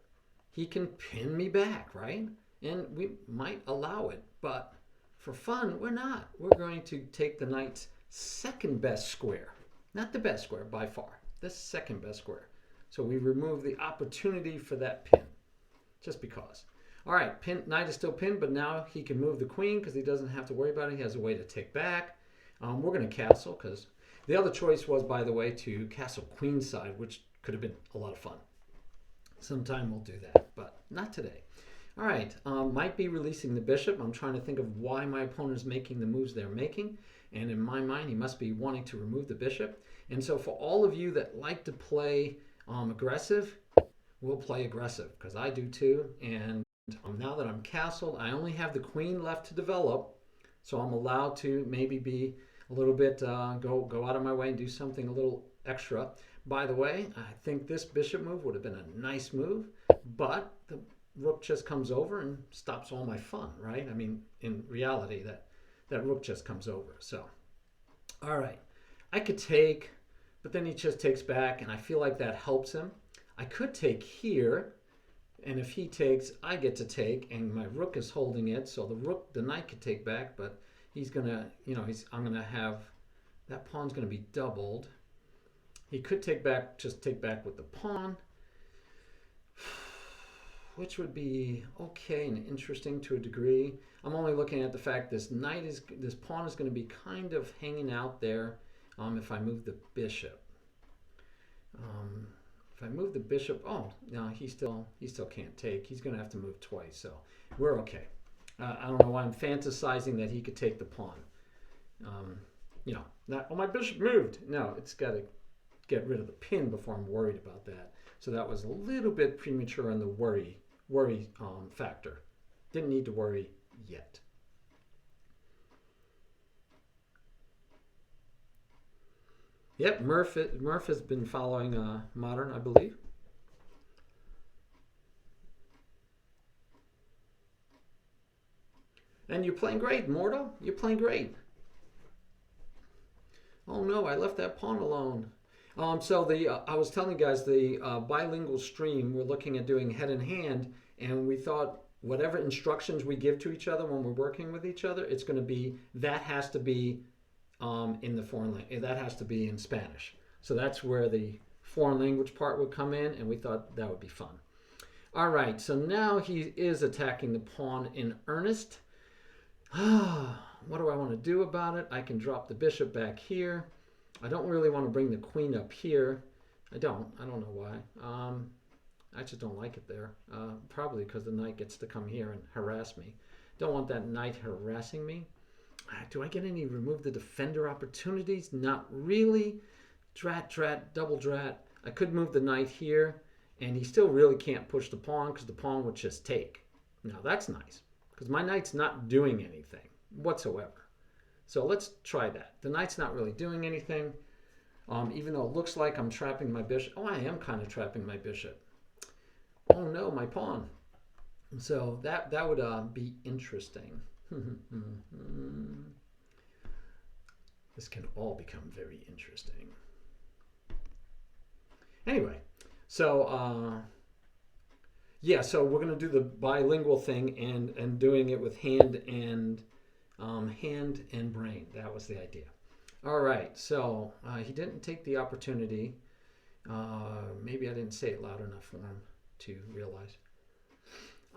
he can pin me back, right? And we might allow it, but for fun, we're not. We're going to take the knight's second best square. Not the best square by far. The second best square. So we remove the opportunity for that pin, just because. All right, knight is still pinned, but now he can move the queen because he doesn't have to worry about it. He has a way to take back. We're going to castle because the other choice was, by the way, to castle queenside, which could have been a lot of fun. Sometime we'll do that, but not today. All right, might be releasing the bishop. I'm trying to think of why my opponent is making the moves they're making. And in my mind, he must be wanting to remove the bishop. And so for all of you that like to play aggressive, we'll play aggressive because I do too. And now that I'm castled, I only have the queen left to develop, so I'm allowed to maybe be a little bit, go out of my way and do something a little extra. By the way, I think this bishop move would have been a nice move, but the rook just comes over and stops all my fun, right? I mean, in reality, that rook just comes over. So, all right, I could take, but then he just takes back, and I feel like that helps him. I could take here. And if he takes, I get to take, and my rook is holding it, so the knight could take back, but he's gonna, I'm gonna have that pawn's gonna be doubled. He could take back, just take back with the pawn, which would be okay and interesting to a degree. I'm only looking at the fact this pawn is going to be kind of hanging out there if I move the bishop. If I move the bishop, oh no, he still can't take. He's going to have to move twice, so we're okay. I don't know why I'm fantasizing that he could take the pawn. not, oh, my bishop moved. No, it's got to get rid of the pin before I'm worried about that. So that was a little bit premature on the worry factor. Didn't need to worry yet. Yep, Murph has been following Modern, I believe. And you're playing great, Mortal. You're playing great. Oh no, I left that pawn alone. So I was telling you guys the bilingual stream. We're looking at doing head and hand, and we thought whatever instructions we give to each other when we're working with each other, it's going to be that has to be in the foreign language. That has to be in Spanish. So that's where the foreign language part would come in, and we thought that would be fun. All right, so now he is attacking the pawn in earnest. What do I want to do about it? I can drop the bishop back here. I don't really want to bring the queen up here. I don't know why. I just don't like it there. Probably because the knight gets to come here and harass me. Don't want that knight harassing me. Do I get any remove the defender opportunities? Not really. Drat, double drat. I could move the knight here, and he still really can't push the pawn because the pawn would just take. Now that's nice because my knight's not doing anything whatsoever. So let's try that. The knight's not really doing anything, even though it looks like I'm trapping my bishop. Oh, I am kind of trapping my bishop. Oh no, my pawn. So that would be interesting. This can all become very interesting. Anyway, so yeah, so we're going to do the bilingual thing and doing it with hand and brain. That was the idea. All right, so he didn't take the opportunity. Maybe I didn't say it loud enough for him to realize.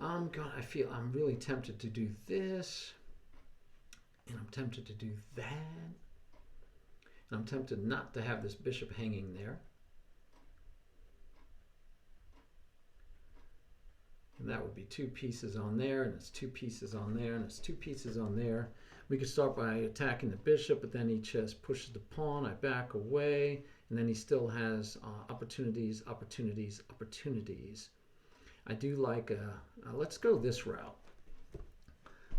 I feel I'm really tempted to do this, and I'm tempted to do that, and I'm tempted not to have this bishop hanging there. And that would be two pieces on there, and it's two pieces on there, and it's two pieces on there. We could start by attacking the bishop, but then he just pushes the pawn. I back away, and then he still has opportunities. I do like let's go this route.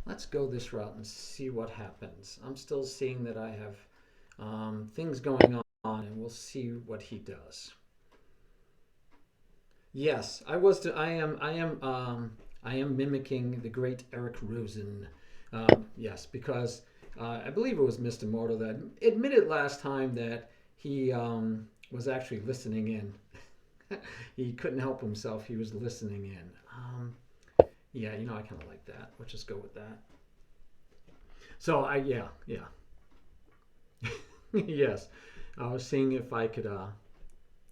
Let's go this route and see what happens. I'm still seeing that I have things going on, and we'll see what he does. Yes, I am mimicking the great Eric Rosen. Yes, because I believe it was Mr. Mortal that admitted last time that he was actually listening in. He couldn't help himself. He was listening in. Yeah, I kind of like that. Let's just go with that. So yeah. Yes, I was seeing if I could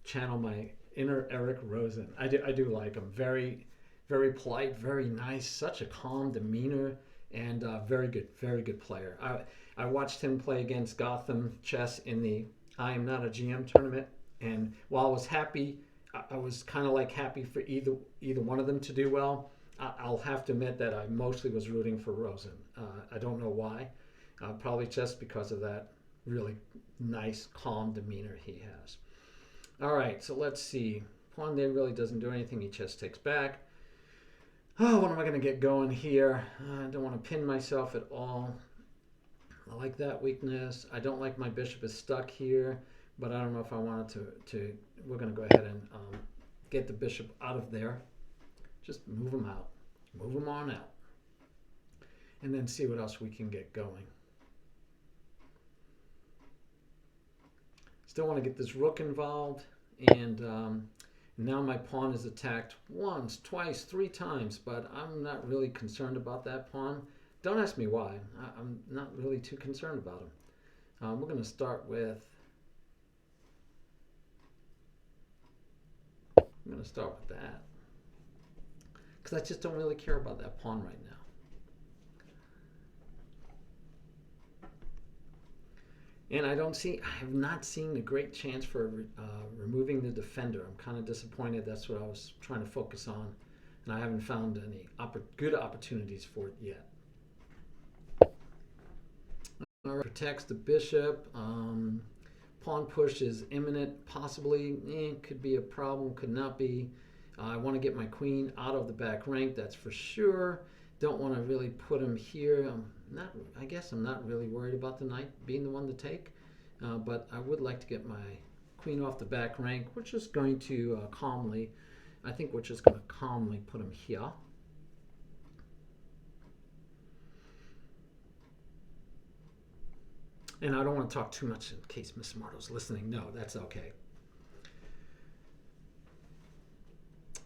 channel my inner Eric Rosen. I do like him. Very, very polite, very nice. Such a calm demeanor, and very good player. I watched him play against Gotham Chess in the I Am Not a GM tournament, and while I was happy, I was kind of like happy for either one of them to do well. I'll have to admit that I mostly was rooting for Rosen. I don't know why. Probably just because of that really nice, calm demeanor he has. All right, so let's see. Pawn there really doesn't do anything. He just takes back. Oh, what am I going to get going here? I don't want to pin myself at all. I like that weakness. I don't like my bishop is stuck here, but I don't know if I wanted to we're going to go ahead and get the bishop out of there. Just move him out. Move him on out. And then see what else we can get going. Still want to get this rook involved, and now my pawn is attacked once, twice, 3 times, but I'm not really concerned about that pawn. Don't ask me why. I'm not really too concerned about him. We're going to start with that because I just don't really care about that pawn right now. And I have not seen a great chance for removing the defender. I'm kind of disappointed. That's what I was trying to focus on. And I haven't found any good opportunities for it yet. All right, protects the bishop. Pawn push is imminent, possibly. Could be a problem, could not be. I want to get my queen out of the back rank, that's for sure. Don't want to really put him here. I guess I'm not really worried about the knight being the one to take, but I would like to get my queen off the back rank. We're just going to calmly, I think we're just going to calmly put him here. And I don't want to talk too much in case Miss Marto's listening. No, that's okay.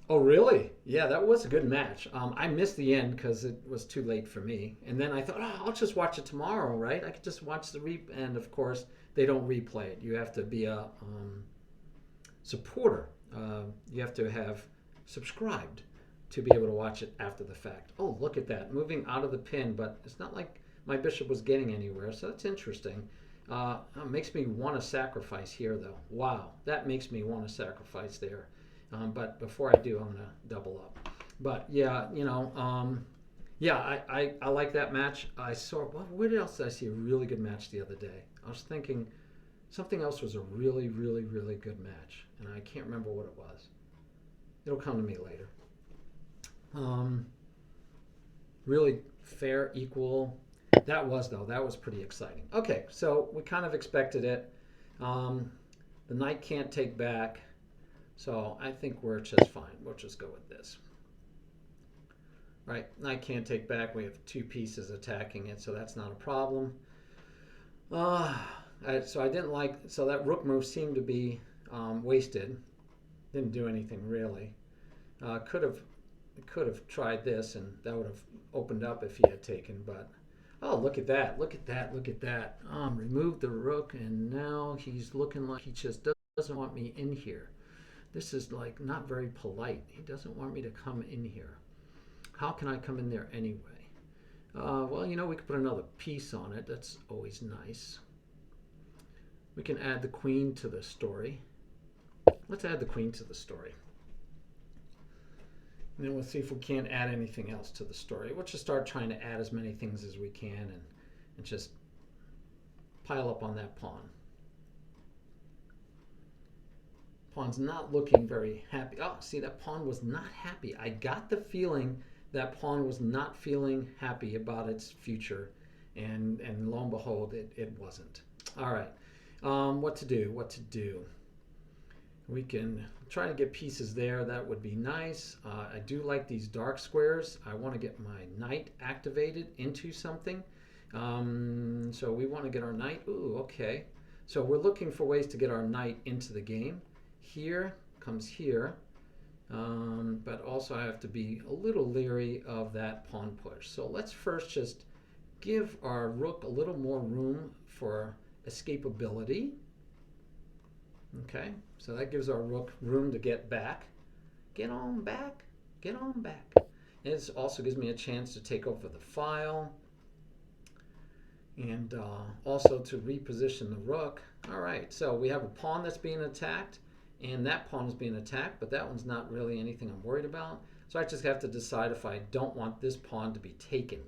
Oh, really? Yeah, that was a good match. I missed the end because it was too late for me. And then I thought, oh, I'll just watch it tomorrow, right? I could just watch the and of course, they don't replay it. You have to be a supporter. You have to have subscribed to be able to watch it after the fact. Oh, look at that. Moving out of the pin, but it's not like my bishop was getting anywhere, so that's interesting. It makes me want to sacrifice here, though. Wow, that makes me want to sacrifice there. But before I do, I'm going to double up. But yeah, yeah, I like that match. I saw, where else did I see a really good match the other day? I was thinking something else was a really, really, really good match, and I can't remember what it was. It'll come to me later. Really fair, equal. That was pretty exciting. Okay, so we kind of expected it. The knight can't take back. So I think we're just fine. We'll just go with this. Right, knight can't take back. We have two pieces attacking it, so that's not a problem. So I didn't like, so that rook move seemed to be wasted. Didn't do anything really. Could have tried this, and that would have opened up if he had taken, but oh, look at that, look at that, look at that. Removed the rook, and now he's looking like he just doesn't want me in here. This is like not very polite. He doesn't want me to come in here. How can I come in there anyway? Well, we could put another piece on it. That's always nice. We can add the queen to the story. Let's add the queen to the story. And then we'll see if we can't add anything else to the story. We'll just start trying to add as many things as we can and just pile up on that pawn. Pawn's not looking very happy. Oh, see, that pawn was not happy. I got the feeling that pawn was not feeling happy about its future, and lo and behold, it wasn't. All right, what to do? We can try to get pieces there. That would be nice. I do like these dark squares. I want to get my knight activated into something. So we want to get our knight. Ooh, okay. So we're looking for ways to get our knight into the game. Here comes here, but also I have to be a little leery of that pawn push. So let's first just give our rook a little more room for escapability. Okay, so that gives our rook room to get back. Get on back, get on back. And it also gives me a chance to take over the file and also to reposition the rook. All right, so we have a pawn that's being attacked, and that pawn is being attacked, but that one's not really anything I'm worried about. So I just have to decide if I don't want this pawn to be taken.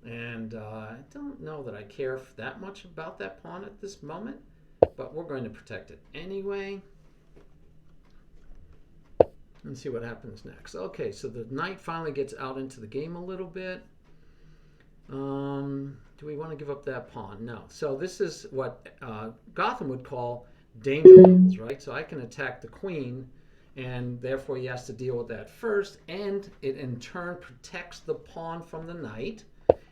And I don't know that I care that much about that pawn at this moment, but we're going to protect it anyway. And see what happens next. Okay, so the knight finally gets out into the game a little bit. Do we want to give up that pawn? No. So this is what Gotham would call danger levels, right? So I can attack the queen, and therefore he has to deal with that first, and it in turn protects the pawn from the knight,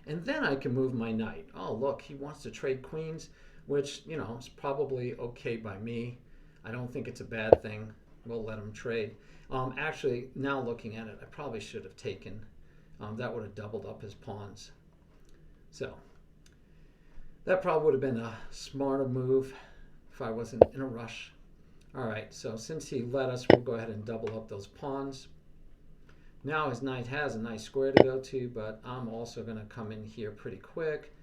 and then I can move my knight. Oh, look, he wants to trade queens, which, is probably okay by me. I don't think it's a bad thing. We'll let him trade. Actually, now looking at it, I probably should have taken. That would have doubled up his pawns. So that probably would have been a smarter move if I wasn't in a rush. All right, so since he let us, we'll go ahead and double up those pawns. Now his knight has a nice square to go to, but I'm also going to come in here pretty quick,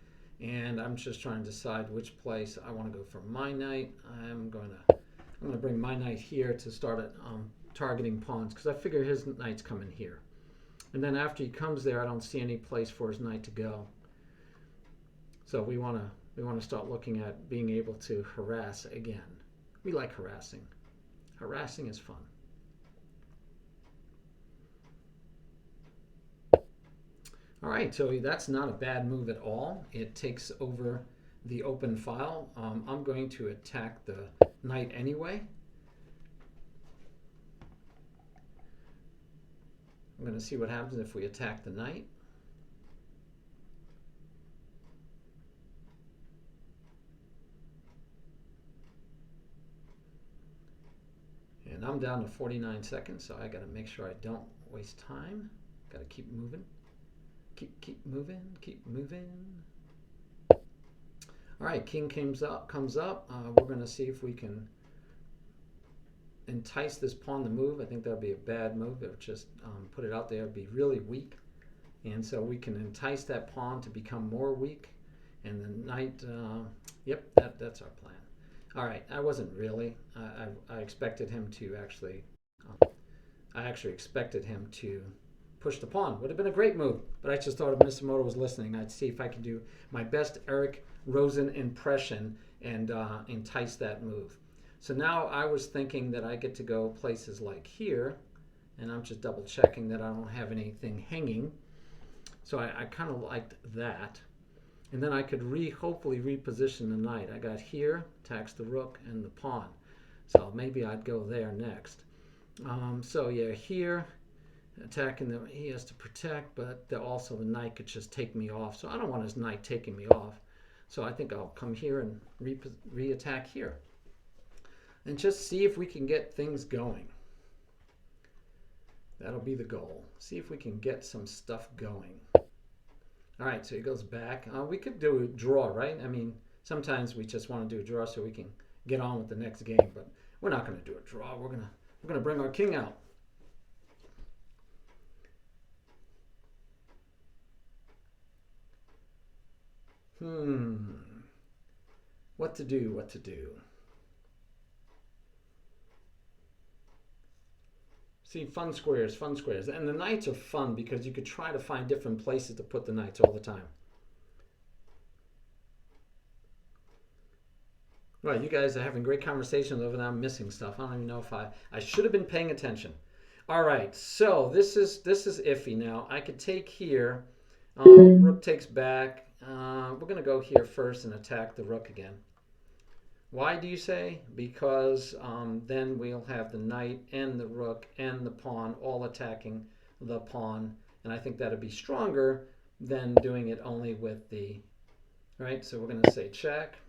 and I'm just trying to decide which place I want to go for my knight. I'm going to bring my knight here to start targeting pawns, because I figure his knight's coming here. And then after he comes there, I don't see any place for his knight to go. So we want to we want to start looking at being able to harass again. We like harassing. Harassing is fun. All right, so that's not a bad move at all. It takes over the open file. I'm going to attack the knight anyway. I'm going to see what happens if we attack the knight. And I'm down to 49 seconds, so I got to make sure I don't waste time. Got to keep moving. Keep moving, keep moving. All right, king comes up. We're going to see if we can entice this pawn to move. I think that would be a bad move. It would just put it out there. It would be really weak. And so we can entice that pawn to become more weak. And the knight, yep, that's our plan. All right, I wasn't really. I expected him to actually, I actually expected him to push the pawn. Would have been a great move, but I just thought if Mr. Moto was listening, I'd see if I could do my best Eric Rosen impression and entice that move. So now I was thinking that I get to go places like here, and I'm just double checking that I don't have anything hanging. So I kind of liked that. And then I could hopefully reposition the knight. I got here, attacks the rook and the pawn. So maybe I'd go there next. So yeah, here, attacking them, he has to protect, but also the knight could just take me off. So I don't want his knight taking me off. So I think I'll come here and re-attack here. And just see if we can get things going. That'll be the goal. See if we can get some stuff going. All right, so he goes back. We could do a draw, right? I mean, sometimes we just want to do a draw so we can get on with the next game, but we're not going to do a draw. We're gonna bring our king out. What to do, what to do. See, fun squares, fun squares. And the knights are fun because you could try to find different places to put the knights all the time. Well, you guys are having great conversations over there. I'm missing stuff. I don't even know if I should have been paying attention. All right, so this is iffy now. I could take here. Rook takes back. We're going to go here first and attack the rook again. Why do you say? Because then we'll have the knight and the rook and the pawn all attacking the pawn. And I think that'd be stronger than doing it only with the, right? So we're going to say check.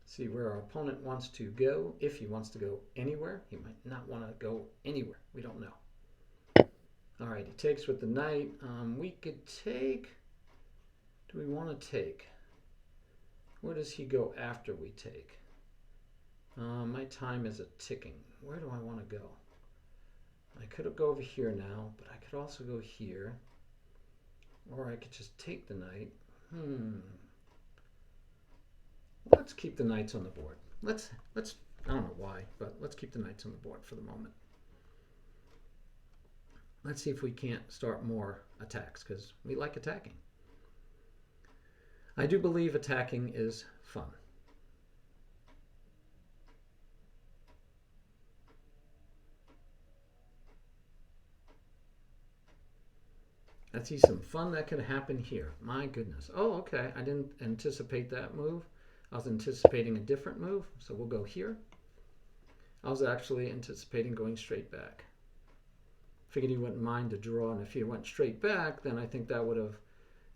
See where our opponent wants to go. If he wants to go anywhere, he might not want to go anywhere. We don't know. All right, he takes with the knight. We could take, do we want to take? Where does he go after we take? My time is ticking. Where do I want to go? I could go over here now, but I could also go here. Or I could just take the knight. Let's keep the knights on the board. Let's I don't know why, but let's keep the knights on the board for the moment. Let's see if we can't start more attacks, because we like attacking. I do believe attacking is fun. I see some fun that could happen here. My goodness. Oh, okay. I didn't anticipate that move. I was anticipating a different move, so we'll go here. I was actually anticipating going straight back. Figured he wouldn't mind to draw, and if he went straight back, then I think that would have,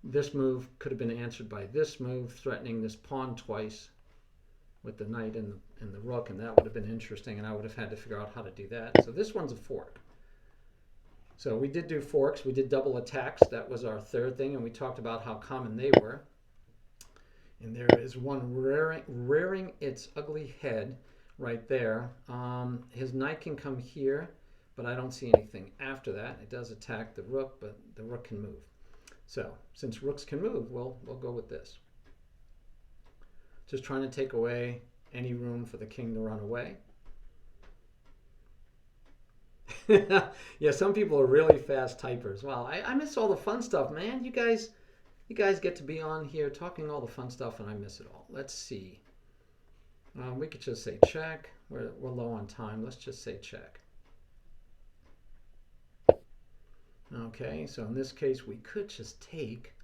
this move could have been answered by this move, threatening this pawn twice with the knight and the rook, and that would have been interesting, and I would have had to figure out how to do that. So this one's a fork. So we did do forks, we did double attacks, that was our third thing, and we talked about how common they were. And there is one rearing its ugly head right there. His knight can come here, but I don't see anything after that. It does attack the rook, but the rook can move. So since rooks can move, we'll go with this. Just trying to take away any room for the king to run away. Yeah, some people are really fast typers. Wow, I miss all the fun stuff, man. You guys get to be on here talking all the fun stuff, and I miss it all. Let's see. We could just say check. We're low on time. Let's just say check. Okay, so in this case, we could just take.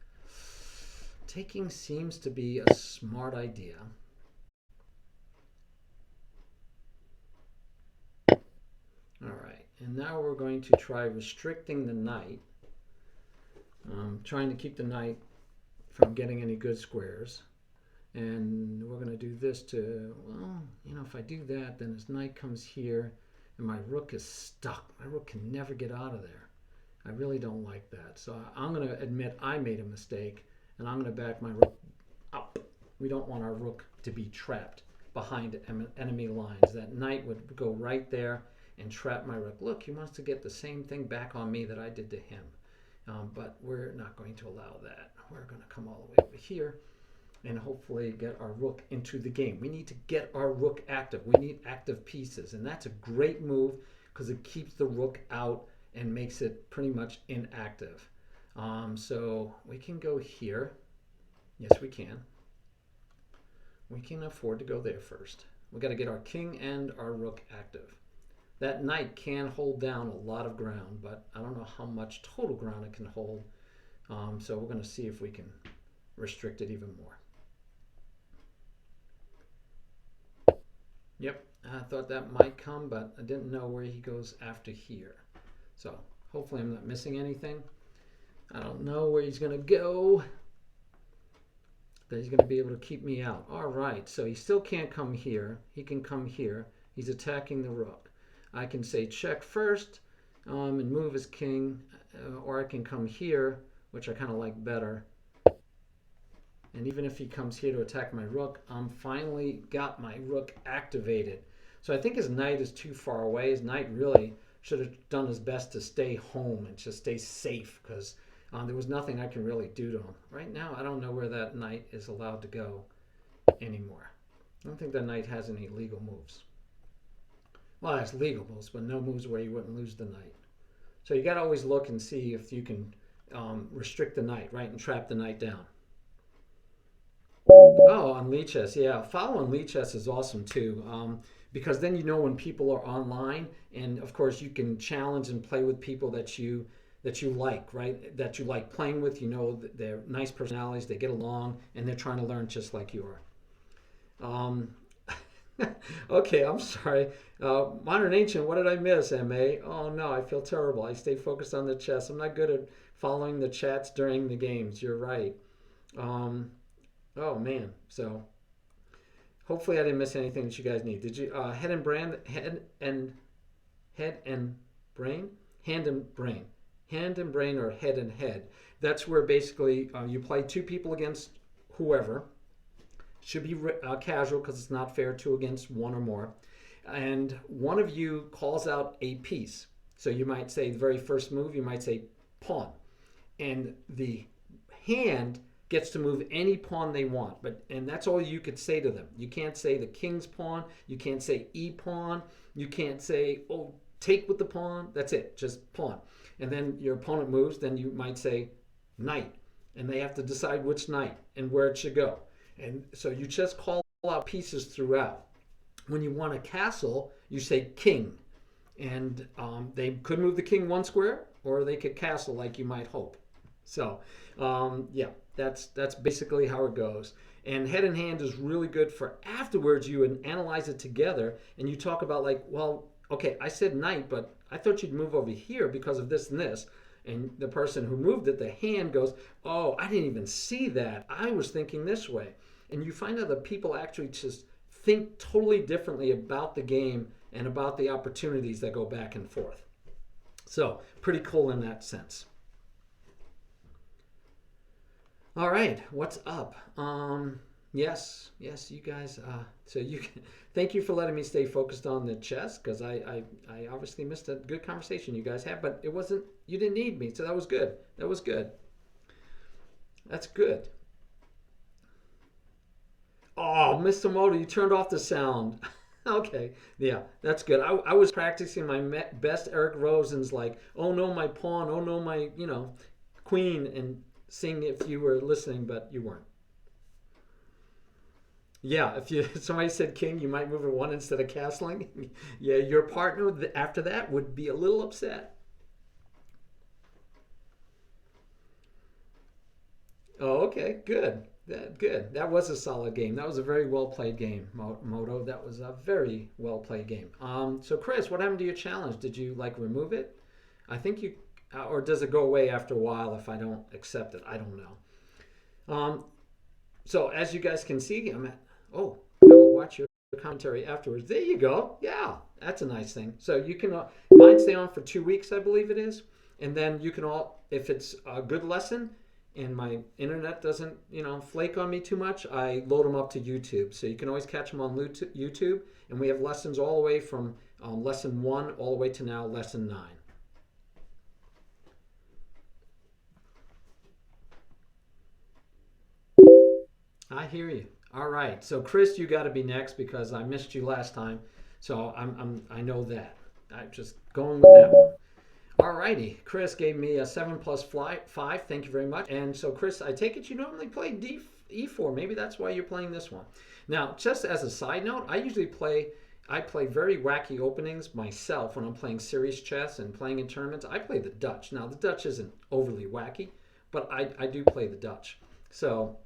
Taking seems to be a smart idea. All right, and now we're going to try restricting the knight. Trying to keep the knight from getting any good squares. And we're going to do this to, well, if I do that, then his knight comes here, and my rook is stuck. My rook can never get out of there. I really don't like that. So I'm going to admit I made a mistake, and I'm going to back my rook up. We don't want our rook to be trapped behind enemy lines. That knight would go right there and trap my rook. Look, he wants to get the same thing back on me that I did to him. But we're not going to allow that. We're going to come all the way over here and hopefully get our rook into the game. We need to get our rook active. We need active pieces, and that's a great move because it keeps the rook out and makes it pretty much inactive. So we can go here. Yes, we can. We can afford to go there first. We got to get our king and our rook active. That knight can hold down a lot of ground, but I don't know how much total ground it can hold. So we're going to see if we can restrict it even more. Yep, I thought that might come, but I didn't know where he goes after here. So hopefully I'm not missing anything. I don't know where he's going to go, but he's going to be able to keep me out. All right, so he still can't come here. He can come here. He's attacking the rook. I can say check first and move his king, or I can come here, which I kind of like better. And even if he comes here to attack my rook, I'm finally got my rook activated. So I think his knight is too far away. His knight really should have done his best to stay home and just stay safe because there was nothing I can really do to him. Right now, I don't know where that knight is allowed to go anymore. I don't think that knight has any legal moves. Well, it has legal moves, but no moves where you wouldn't lose the knight. So you got to always look and see if you can restrict the knight, right, and trap the knight down. Oh, on Lichess, yeah. Follow on Lichess is awesome too, because then you know when people are online, and of course you can challenge and play with people that you like, right? That you like playing with. You know they're nice personalities, they get along, and they're trying to learn just like you are. Okay, I'm sorry. Modern Ancient, what did I miss, MA? Oh no, I feel terrible. I stay focused on the chess. I'm not good at following the chats during the games. You're right. Oh man, so hopefully I didn't miss anything that you guys need. Did you head and brain, hand and brain, or head and head? That's where basically you play two people against whoever. Should be casual because it's not fair, two against one or more, and one of you calls out a piece. So you might say the very first move, you might say pawn, and the hand gets to move any pawn they want, and that's all you could say to them. You can't say the king's pawn, you can't say e pawn, you can't say take with the pawn. That's it, just pawn. And then your opponent moves, then you might say knight, and they have to decide which knight and where it should go. And so you just call out pieces throughout. When you want a castle, you say king, and they could move the king one square, or they could castle like you might hope. So yeah, that's basically how it goes. And head and hand is really good for afterwards. You analyze it together, and you talk about like, well, okay, I said knight, but I thought you'd move over here because of this and this. And the person who moved it, the hand goes, oh, I didn't even see that. I was thinking this way. And you find out that people actually just think totally differently about the game and about the opportunities that go back and forth. So pretty cool in that sense. All right, what's up? Yes, you guys. So you can, thank you for letting me stay focused on the chess because I obviously missed a good conversation you guys had, but it wasn't. You didn't need me, so that was good. That was good. That's good. Oh, Mr. Moto, you turned off the sound. Okay, yeah, that's good. I was practicing my best Eric Rosen's, like, oh no, my pawn, oh no, my, queen, and seeing if you were listening, but you weren't. Yeah, if you somebody said king, you might move it one instead of castling. Yeah, your partner after that would be a little upset. Oh, okay, good. Good. That was a solid game. That was a very well played game, Moto. That was a very well played game. So Chris, what happened to your challenge? Did you like remove it? I think you, or does it go away after a while if I don't accept it? I don't know. So as you guys can see, I'm at. Oh, I will watch your commentary afterwards. There you go. Yeah, that's a nice thing. So you can mine stay on for 2 weeks, I believe it is, and then you can all, if it's a good lesson, and my internet doesn't flake on me too much, I load them up to YouTube. So you can always catch them on YouTube, and we have lessons all the way from lesson 1 all the way to now lesson 9. I hear you. All right. So Chris, you got to be next because I missed you last time. So I know that. I'm just going with that one. All righty. Chris gave me a 7 plus 5. Thank you very much. And so Chris, I take it you normally play E4. Maybe that's why you're playing this one. Now, just as a side note, I play very wacky openings myself when I'm playing serious chess and playing in tournaments. I play the Dutch. Now, the Dutch isn't overly wacky, but I do play the Dutch. So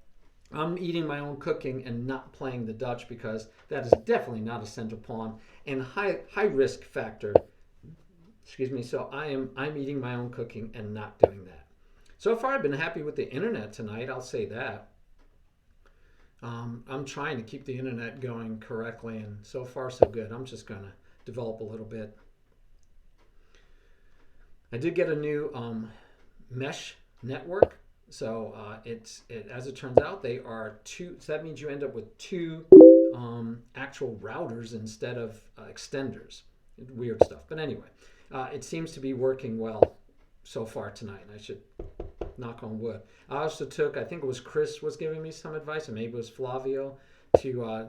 I'm eating my own cooking and not playing the Dutch because that is definitely not a center pawn and high risk factor. Excuse me. So I'm eating my own cooking and not doing that. So far, I've been happy with the internet tonight. I'll say that. I'm trying to keep the internet going correctly, and so far so good. I'm just gonna develop a little bit. I did get a new mesh network. So as it turns out, they are two. So that means you end up with two actual routers instead of extenders. Weird stuff. But anyway, it seems to be working well so far tonight. I should knock on wood. I also took, I think it was Chris was giving me some advice, and maybe it was Flavio, to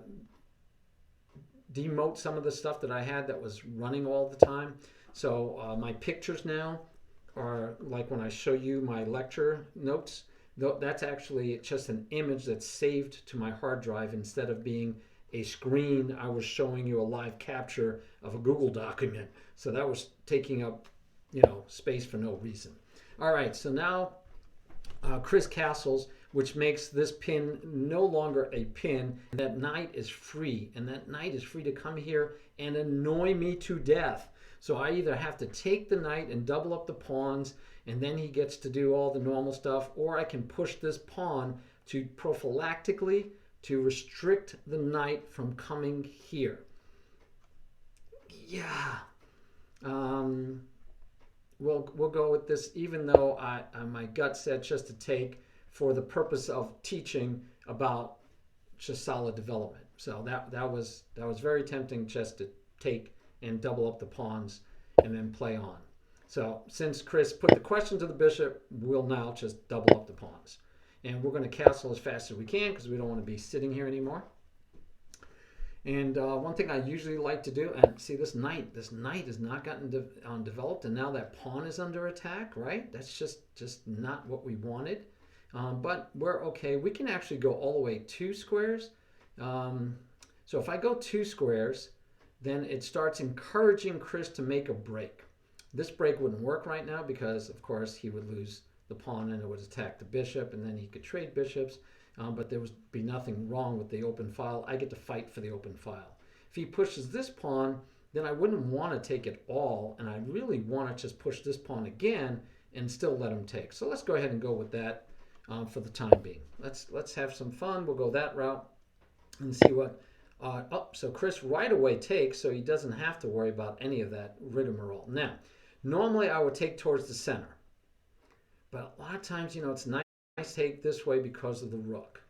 demote some of the stuff that I had that was running all the time. So my pictures now are like when I show you my lecture notes, that's actually just an image that's saved to my hard drive instead of being a screen. I was showing you a live capture of a Google document. So that was taking up, space for no reason. All right, so now Chris Castles, which makes this pin no longer a pin. That knight is free, and that knight is free to come here and annoy me to death. So I either have to take the knight and double up the pawns, and then he gets to do all the normal stuff, or I can push this pawn to prophylactically to restrict the knight from coming here. Yeah. We'll go with this, even though my gut said just to take for the purpose of teaching about just solid development. So that was very tempting just to take and double up the pawns and then play on. So since Chris put the question to the bishop, we'll now just double up the pawns. And we're going to castle as fast as we can because we don't want to be sitting here anymore. And one thing I usually like to do, and see this knight has not gotten developed, and now that pawn is under attack, right? That's just not what we wanted. But we're okay. We can actually go all the way 2 squares. So if I go 2 squares, then it starts encouraging Chris to make a break. This break wouldn't work right now because, of course, he would lose the pawn and it would attack the bishop, and then he could trade bishops. But there would be nothing wrong with the open file. I get to fight for the open file. If he pushes this pawn, then I wouldn't want to take it all, and I really want to just push this pawn again and still let him take. So let's go ahead and go with that for the time being. Let's have some fun. We'll go that route and see what. So Chris right away takes, so he doesn't have to worry about any of that rigmarole. Now, normally I would take towards the center, but a lot of times, it's nice to take this way because of the rook.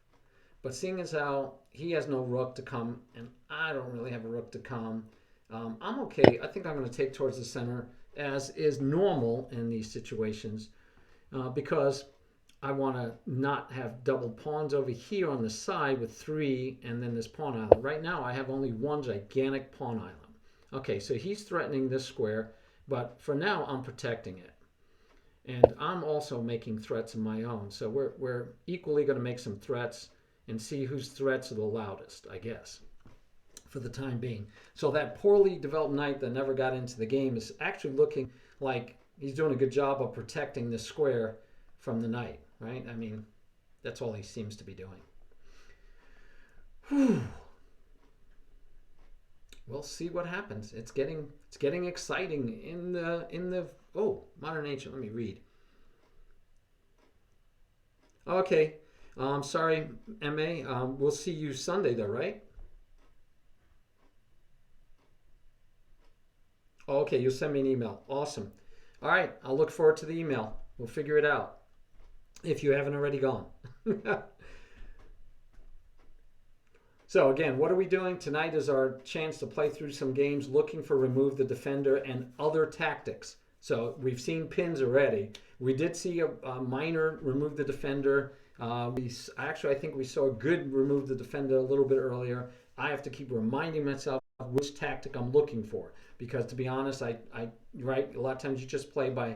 But seeing as how he has no rook to come, and I don't really have a rook to come, I'm okay. I think I'm going to take towards the center, as is normal in these situations, because I want to not have double pawns over here on the side with 3 and then this pawn island. Right now I have only one gigantic pawn island. Okay, so he's threatening this square, but for now I'm protecting it. And I'm also making threats of my own. So we're equally going to make some threats and see whose threats are the loudest, I guess, for the time being. So that poorly developed knight that never got into the game is actually looking like he's doing a good job of protecting the square from the knight, right? I mean, that's all he seems to be doing. Whew. We'll see what happens. It's getting exciting in the oh, modern ancient. Let me read. Okay, sorry, MA. We'll see you Sunday though, right? Okay, you'll send me an email. Awesome. All right, I'll look forward to the email. We'll figure it out if you haven't already gone. So again, what are we doing? Tonight is our chance to play through some games looking for remove the defender and other tactics. So we've seen pins already. We did see a minor remove the defender. I think we saw a good remove the defender a little bit earlier. I have to keep reminding myself of which tactic I'm looking for, because to be honest, right, a lot of times you just play by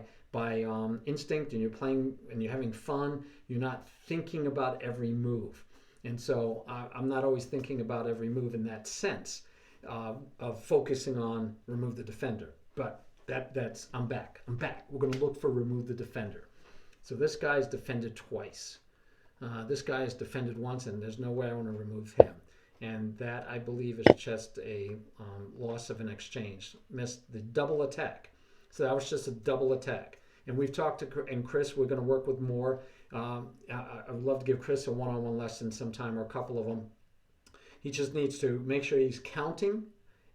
instinct, and you're playing and you're having fun. You're not thinking about every move. And so I'm not always thinking about every move in that sense of focusing on remove the defender. But I'm back. We're going to look for remove the defender. So this guy's defended twice. This guy is defended once, and there's no way I want to remove him. And that, I believe, is just a loss of an exchange. Missed the double attack. So that was just a double attack. And we've talked to and Chris. We're going to work with more. I would love to give Chris a one-on-one lesson sometime, or a couple of them. He just needs to make sure he's counting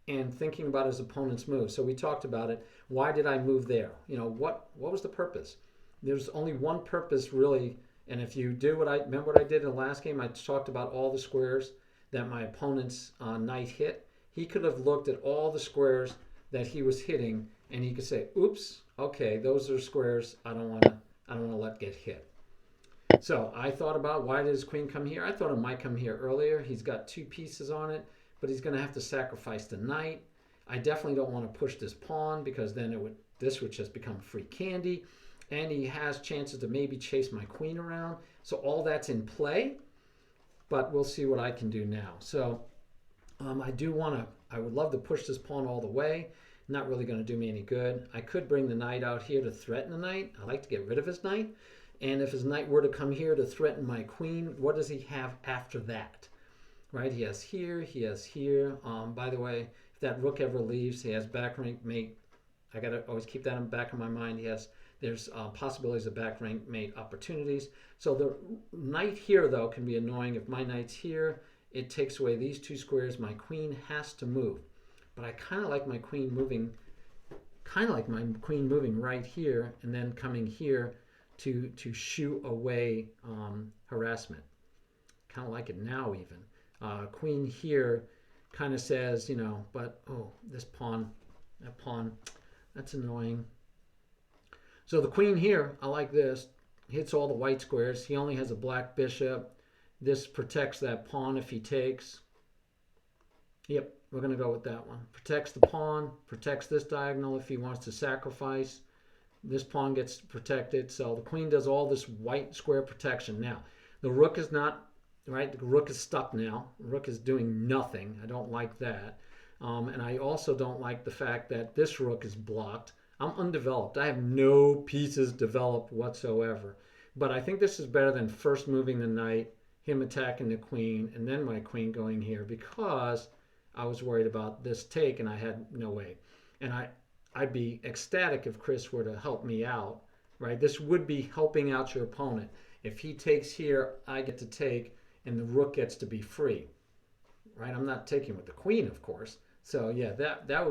and thinking about his opponent's move. So we talked about it. Why did I move there? What was the purpose? There's only one purpose, really. And if you do remember what I did in the last game, I talked about all the squares that my opponent's knight hit. He could have looked at all the squares that he was hitting, and he could say, "Oops, okay, those are squares I don't want to let get hit." So I thought about, why did his queen come here? I thought it might come here earlier. He's got 2 pieces on it, but he's going to have to sacrifice the knight. I definitely don't want to push this pawn, because then this would just become free candy. And he has chances to maybe chase my queen around. So all that's in play, but we'll see what I can do now. So I would love to push this pawn all the way. Not really going to do me any good. I could bring the knight out here to threaten the knight. I like to get rid of his knight. And if his knight were to come here to threaten my queen, what does he have after that? Right? He has here. He has here. By the way, if that rook ever leaves, he has back rank mate. I got to always keep that in the back of my mind. There's possibilities of back rank mate opportunities. So the knight here, though, can be annoying. If my knight's here, it takes away these 2 squares. My queen has to move. But I kind of like my queen moving, right here and then coming here to shoo away harassment. Kind of like it now even. Queen here kind of says, but this pawn, that pawn, that's annoying. So the queen here, I like this, hits all the white squares. He only has a black bishop. This protects that pawn if he takes. Yep, we're going to go with that one. Protects the pawn, protects this diagonal if he wants to sacrifice. This pawn gets protected. So the queen does all this white square protection. Now, the rook is not, right? The rook is stuck now. The rook is doing nothing. I don't like that. And I also don't like the fact that this rook is blocked. I'm undeveloped. I have no pieces developed whatsoever. But I think this is better than first moving the knight, him attacking the queen, and then my queen going here, because I was worried about this take and I had no way. And I'd be ecstatic if Chris were to help me out, right? This would be helping out your opponent. If he takes here, I get to take, and the rook gets to be free, right? I'm not taking with the queen, of course. So yeah, that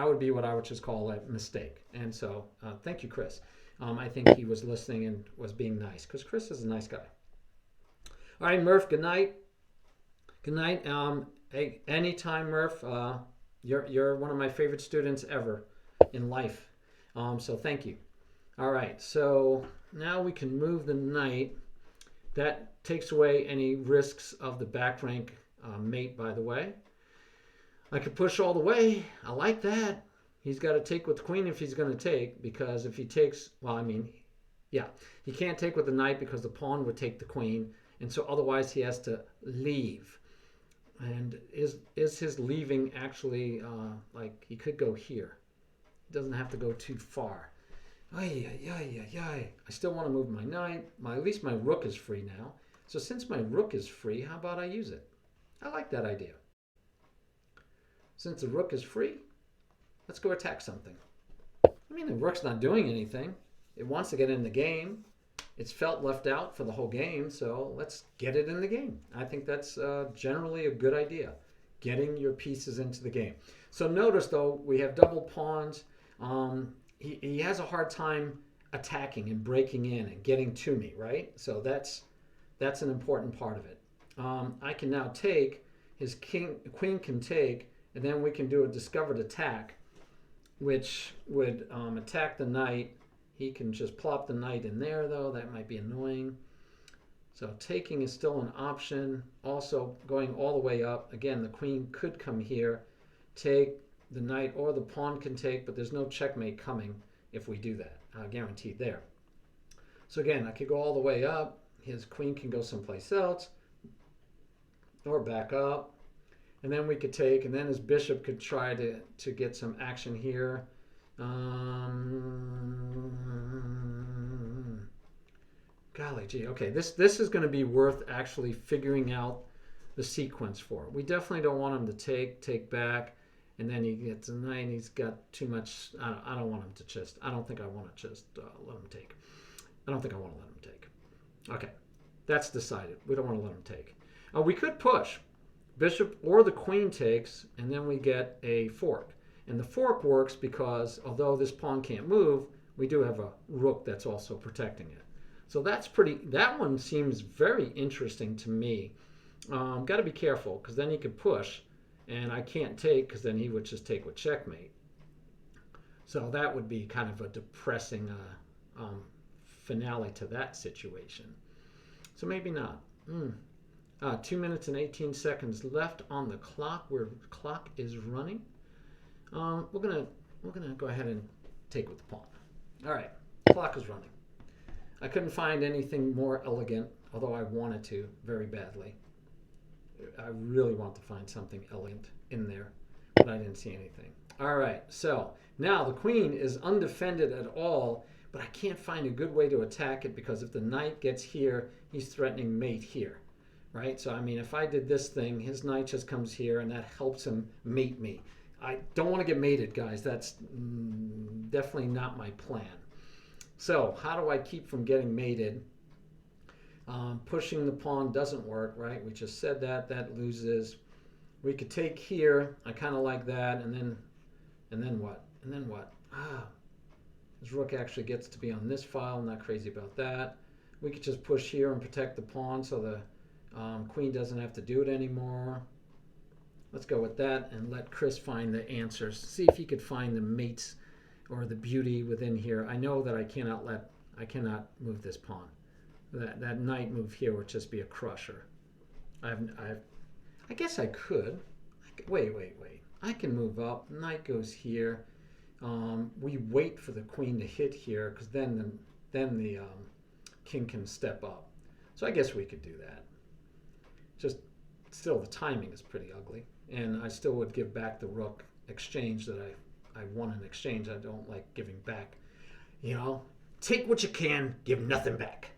would be what I would just call a mistake. And so thank you, Chris. I think he was listening and was being nice, because Chris is a nice guy. All right, Murph, good night. Good night. Hey, anytime, Murph. You're one of my favorite students ever in life. So thank you. All right, so now we can move the knight. That takes away any risks of the back rank mate, by the way. I could push all the way. I like that. He's got to take with the queen if he's going to take, because if he takes, well, I mean, yeah, he can't take with the knight because the pawn would take the queen, and so otherwise he has to leave. And is his leaving actually, like, he could go here. He doesn't have to go too far. Ay, ay, ay, ay, ay. I still want to move my knight. At least my rook is free now. So since my rook is free, how about I use it? I like that idea. Since the rook is free, let's go attack something. I mean, the rook's not doing anything. It wants to get in the game. It's felt left out for the whole game, so let's get it in the game. I think that's generally a good idea, getting your pieces into the game. So notice, though, we have double pawns. He has a hard time attacking and breaking in and getting to me, right? So that's an important part of it. I can now take, his queen can take, and then we can do a discovered attack, which would attack the knight. He can just plop the knight in there, though. That might be annoying. So taking is still an option. Also going all the way up. Again, the queen could come here, take the knight, or the pawn can take, but there's no checkmate coming if we do that. Guaranteed there. So again, I could go all the way up. His queen can go someplace else or back up. And then we could take, and then his bishop could try to get some action here. Golly gee, okay, this is going to be worth actually figuring out the sequence for. We definitely don't want him to take back, and then he gets a knight, and he's got too much. I don't want him to just, I don't think I want to just let him take. I don't think I want to let him take. Okay, that's decided. We don't want to let him take. We could push. Bishop or the queen takes, and then we get a fork. And the fork works because although this pawn can't move, we do have a rook that's also protecting it. So that one seems very interesting to me. Got to be careful, because then he could push, and I can't take, because then he would just take with checkmate. So that would be kind of a depressing finale to that situation. So maybe not. 2 minutes and 18 seconds left on the clock, where the clock is running. We're gonna go ahead and take with the pawn. All right, clock is running. I couldn't find anything more elegant, although I wanted to very badly. I really want to find something elegant in there, but I didn't see anything. All right, so now the queen is undefended at all, but I can't find a good way to attack it, because if the knight gets here, he's threatening mate here. Right? So, I mean, if I did this thing, his knight just comes here, and that helps him mate me. I don't want to get mated, guys. That's definitely not my plan. So, how do I keep from getting mated? Pushing the pawn doesn't work, right? We just said that. That loses. We could take here. I kind of like that. And then what? And then what? His rook actually gets to be on this file. I'm not crazy about that. We could just push here and protect the pawn so the queen doesn't have to do it anymore. Let's go with that and let Chris find the answers. See if he could find the mates or the beauty within here. I know that I cannot move this pawn. That knight move here would just be a crusher. I guess I could. Wait. I can move up. Knight goes here. We wait for the queen to hit here, because then the king can step up. So I guess we could do that. Just still, the timing is pretty ugly, and I still would give back the rook exchange that I won in exchange. I don't like giving back. You know, take what you can, give nothing back.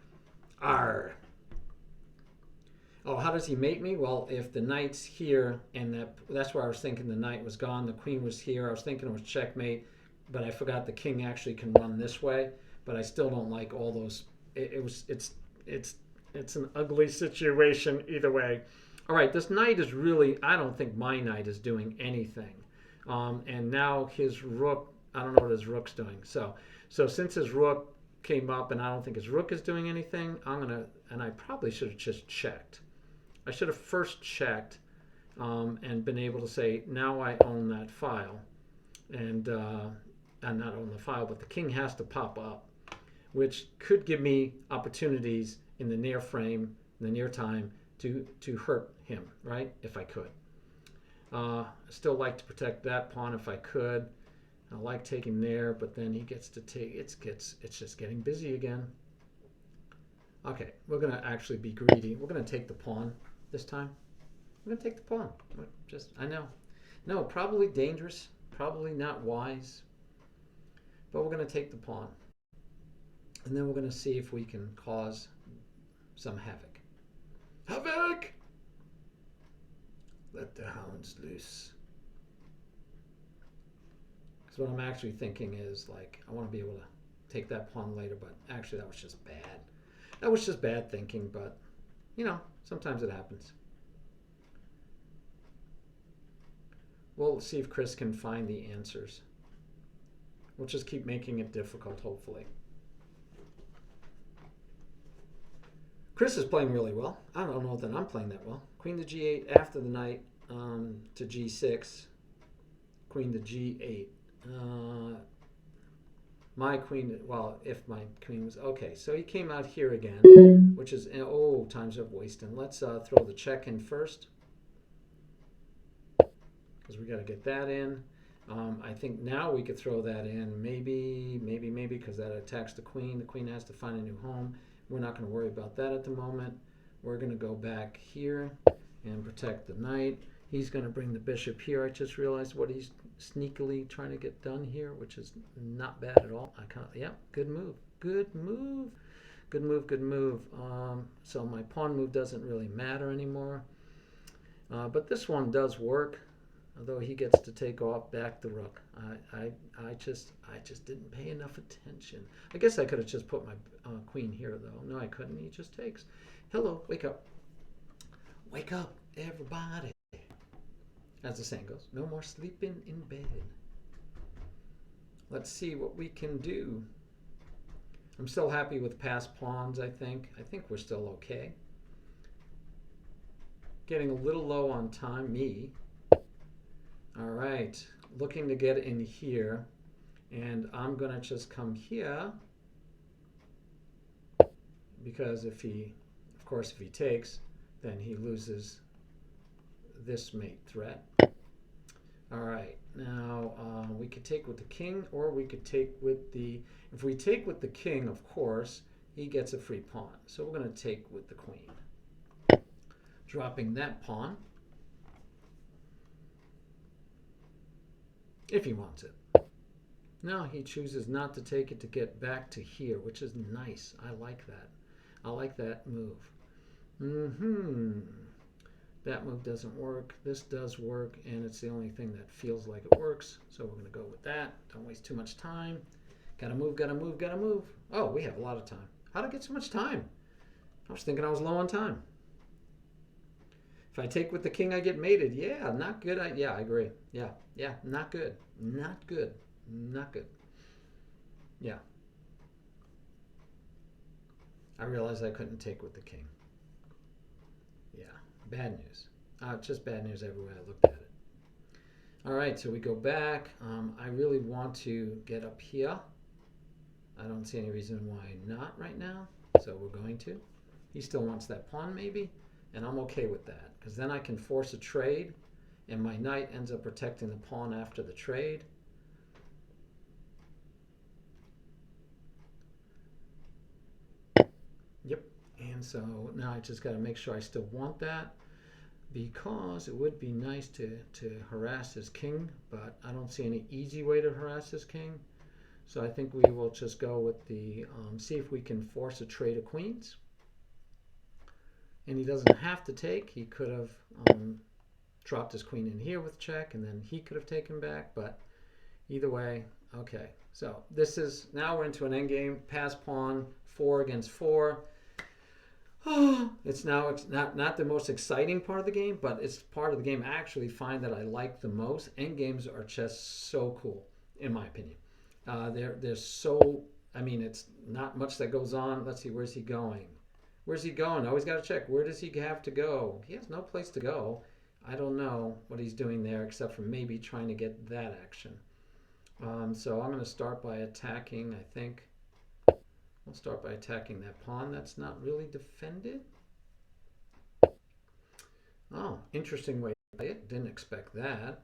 Arr. Oh, how does he mate me? Well, if the knight's here, and that's where I was thinking the knight was gone, the queen was here. I was thinking it was checkmate, but I forgot the king actually can run this way. But I still don't like all those. It's an ugly situation either way. All right, this knight is really, I don't think my knight is doing anything. And now his rook, I don't know what his rook's doing. So since his rook came up and I don't think his rook is doing anything, and I probably should have just checked. I should have first checked and been able to say, now I own that file. And not own the file, but the king has to pop up. which could give me opportunities in the near frame, in the near time, to hurt him, right? If I could. I still like to protect that pawn if I could. I like taking there, but then he gets to take. It's just getting busy again. Okay, we're gonna actually be greedy. We're gonna take the pawn this time. We're gonna take the pawn. I know. No, probably dangerous. Probably not wise. But we're gonna take the pawn. And then we're gonna see if we can cause some havoc. Havoc! Let the hounds loose. Because what I'm actually thinking is, like, I want to be able to take that pawn later, but actually that was just bad. That was just bad thinking, but, you know, sometimes it happens. We'll see if Chris can find the answers. We'll just keep making it difficult, hopefully. Chris is playing really well. I don't know that I'm playing that well. Queen to g8 after the knight to g6. Queen to g8. My queen, well, if my queen was, okay, so he came out here again, which is, oh, time's up wasting. Let's throw the check in first, because we got to get that in. I think now we could throw that in, maybe, because that attacks the queen. The queen has to find a new home. We're not going to worry about that at the moment. We're going to go back here and protect the knight. He's going to bring the bishop here. I just realized what he's sneakily trying to get done here, which is not bad at all. Yeah, good move. Good move. Good move, good move. So my pawn move doesn't really matter anymore. But this one does work, although he gets to take off back the rook. I just didn't pay enough attention. I guess I could have just put my queen here, though. No, I couldn't. He just takes. Hello, wake up. Wake up, everybody. As the saying goes, no more sleeping in bed. Let's see what we can do. I'm still happy with past pawns, I think. I think we're still okay. Getting a little low on time, me. All right, looking to get in here. And I'm going to just come here. Because if he takes, then he loses this mate threat. All right, now we could take with the king, or we could take with the, if we take with the king, of course, he gets a free pawn. So we're going to take with the queen. Dropping that pawn. If he wants it. No, he chooses not to take it to get back to here, which is nice. I like that. I like that move. That move doesn't work. This does work, and it's the only thing that feels like it works. So we're going to go with that. Don't waste too much time. Gotta move, gotta move, gotta move. Oh, we have a lot of time. How'd I get so much time? I was thinking I was low on time. If I take with the king, I get mated. Yeah, not good. Yeah, I agree. Yeah, not good. Not good. Not good. Yeah. I realized I couldn't take with the king. Yeah, bad news. Just bad news everywhere I looked at it. All right, so we go back. I really want to get up here. I don't see any reason why not right now, so we're going to. He still wants that pawn maybe, and I'm okay with that, because then I can force a trade, and my knight ends up protecting the pawn after the trade. Yep, and so now I just got to make sure I still want that, because it would be nice to harass his king, but I don't see any easy way to harass his king. So I think we will just go with the, see if we can force a trade of queens. And he doesn't have to take. He could have dropped his queen in here with check, and then he could have taken back, but either way, okay. So this is, now we're into an endgame, pass pawn, 4 against 4. It's not the most exciting part of the game, but it's part of the game I actually find that I like the most. Endgames are just so cool, in my opinion. They're so, I mean, it's not much that goes on. Let's see, where's he going? Where's he going? I always got to check. Where does he have to go? He has no place to go. I don't know what he's doing there, except for maybe trying to get that action. So I'm going to start by attacking, I think. We'll start by attacking that pawn that's not really defended. Oh, interesting way to play it. Didn't expect that.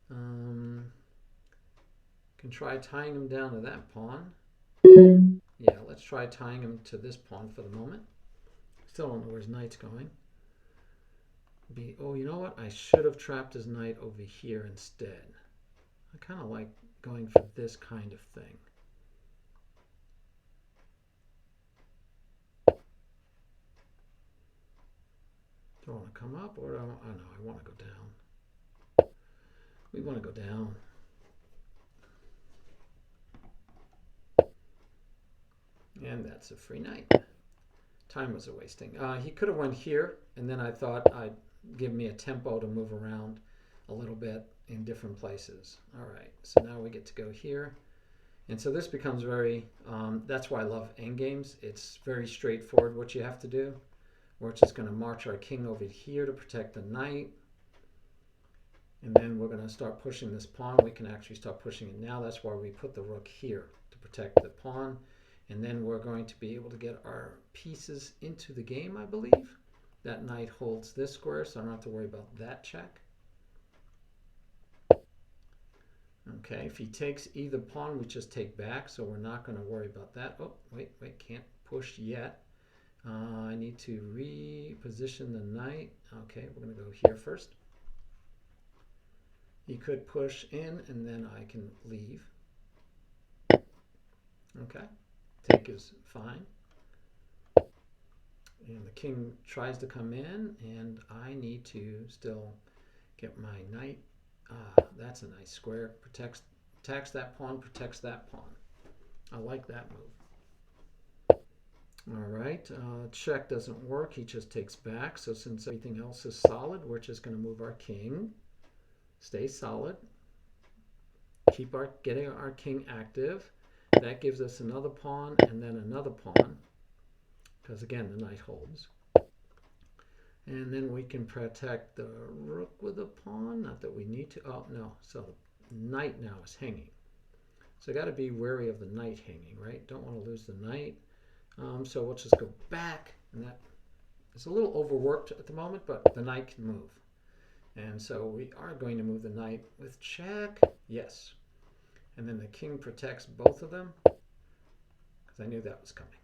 Can try tying him down to that pawn. Yeah, let's try tying him to this pawn for the moment. Still don't know where his knight's going. Oh, you know what? I should have trapped his knight over here instead. I kind of like going for this kind of thing. Do I want to come up or oh no, I want to go down. We want to go down. And that's a free knight. Time was a wasting. He could have went here, and then I thought I'd give me a tempo to move around a little bit in different places. All right, so now we get to go here. And so this becomes very, that's why I love endgames. It's very straightforward what you have to do. We're just going to march our king over here to protect the knight. And then we're going to start pushing this pawn. We can actually start pushing it now. That's why we put the rook here to protect the pawn. And then we're going to be able to get our pieces into the game, I believe. That knight holds this square, so I don't have to worry about that check. Okay, if he takes either pawn, we just take back, so we're not going to worry about that. Oh, wait, can't push yet. I need to reposition the knight. Okay, we're going to go here first. He could push in, and then I can leave. Okay, take is fine. And the king tries to come in, and I need to still get my knight. That's a nice square. Attacks that pawn, protects that pawn. I like that move. All right, check doesn't work. He just takes back. So since everything else is solid, we're just going to move our king. Stay solid. Keep getting our king active. That gives us another pawn and then another pawn. Because again, the knight holds. And then we can protect the rook with a pawn. Not that we need to. Oh, no. So the knight now is hanging. So got to be wary of the knight hanging, right? Don't want to lose the knight. So we'll just go back. And that is a little overworked at the moment, but the knight can move. And so we are going to move the knight with check. Yes. And then the king protects both of them. Because I knew that was coming.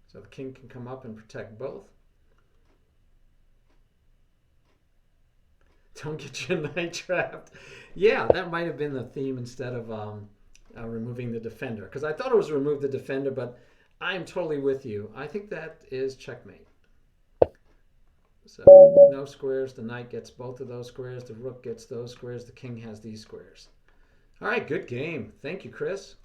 So the king can come up and protect both. Don't get your knight trapped. Yeah, that might have been the theme instead of removing the defender. Because I thought it was remove the defender, but I'm totally with you. I think that is checkmate. So no squares. The knight gets both of those squares. The rook gets those squares. The king has these squares. All right, good game. Thank you, Chris.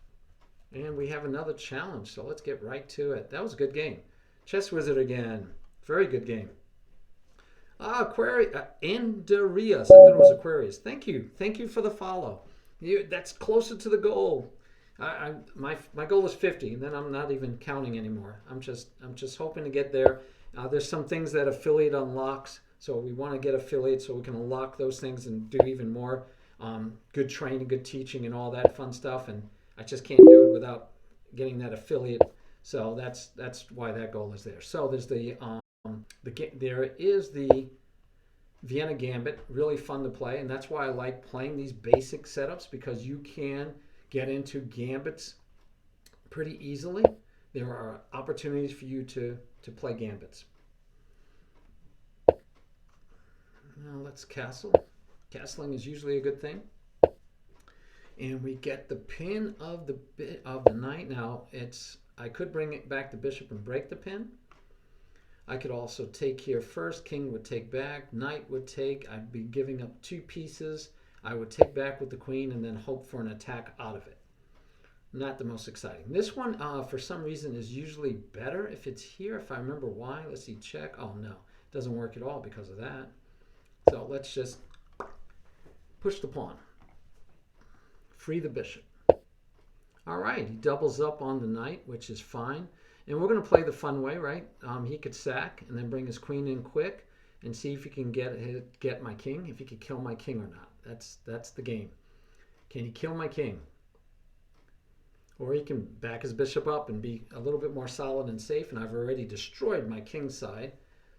And we have another challenge, so let's get right to it. That was a good game. Chess Wizard again. Very good game. Andarius. I thought it was Aquarius. Thank you. Thank you for the follow. That's closer to the goal. My goal is 50, and then I'm not even counting anymore. I'm just hoping to get there. There's some things that affiliate unlocks, so we want to get affiliate so we can unlock those things and do even more. Good training, good teaching, and all that fun stuff. And I just can't do it without getting that affiliate. So that's why that goal is there. So there's there is the Vienna Gambit, really fun to play, and that's why I like playing these basic setups, because you can get into gambits pretty easily. There are opportunities for you to play gambits. Now let's castle. Castling is usually a good thing. And we get the pin of the knight. Now I could bring it back the bishop and break the pin. I could also take here first. King would take back. Knight would take. I'd be giving up 2 pieces. I would take back with the queen and then hope for an attack out of it. Not the most exciting. This one, for some reason, is usually better if it's here. If I remember why. Let's see. Check. Oh, no. It doesn't work at all because of that. So let's just push the pawn. Free the bishop. All right. He doubles up on the knight, which is fine. And we're going to play the fun way, right? He could sack and then bring his queen in quick and see if he can get my king, if he could kill my king or not. That's the game. Can he kill my king? Or he can back his bishop up and be a little bit more solid and safe, and I've already destroyed my king side.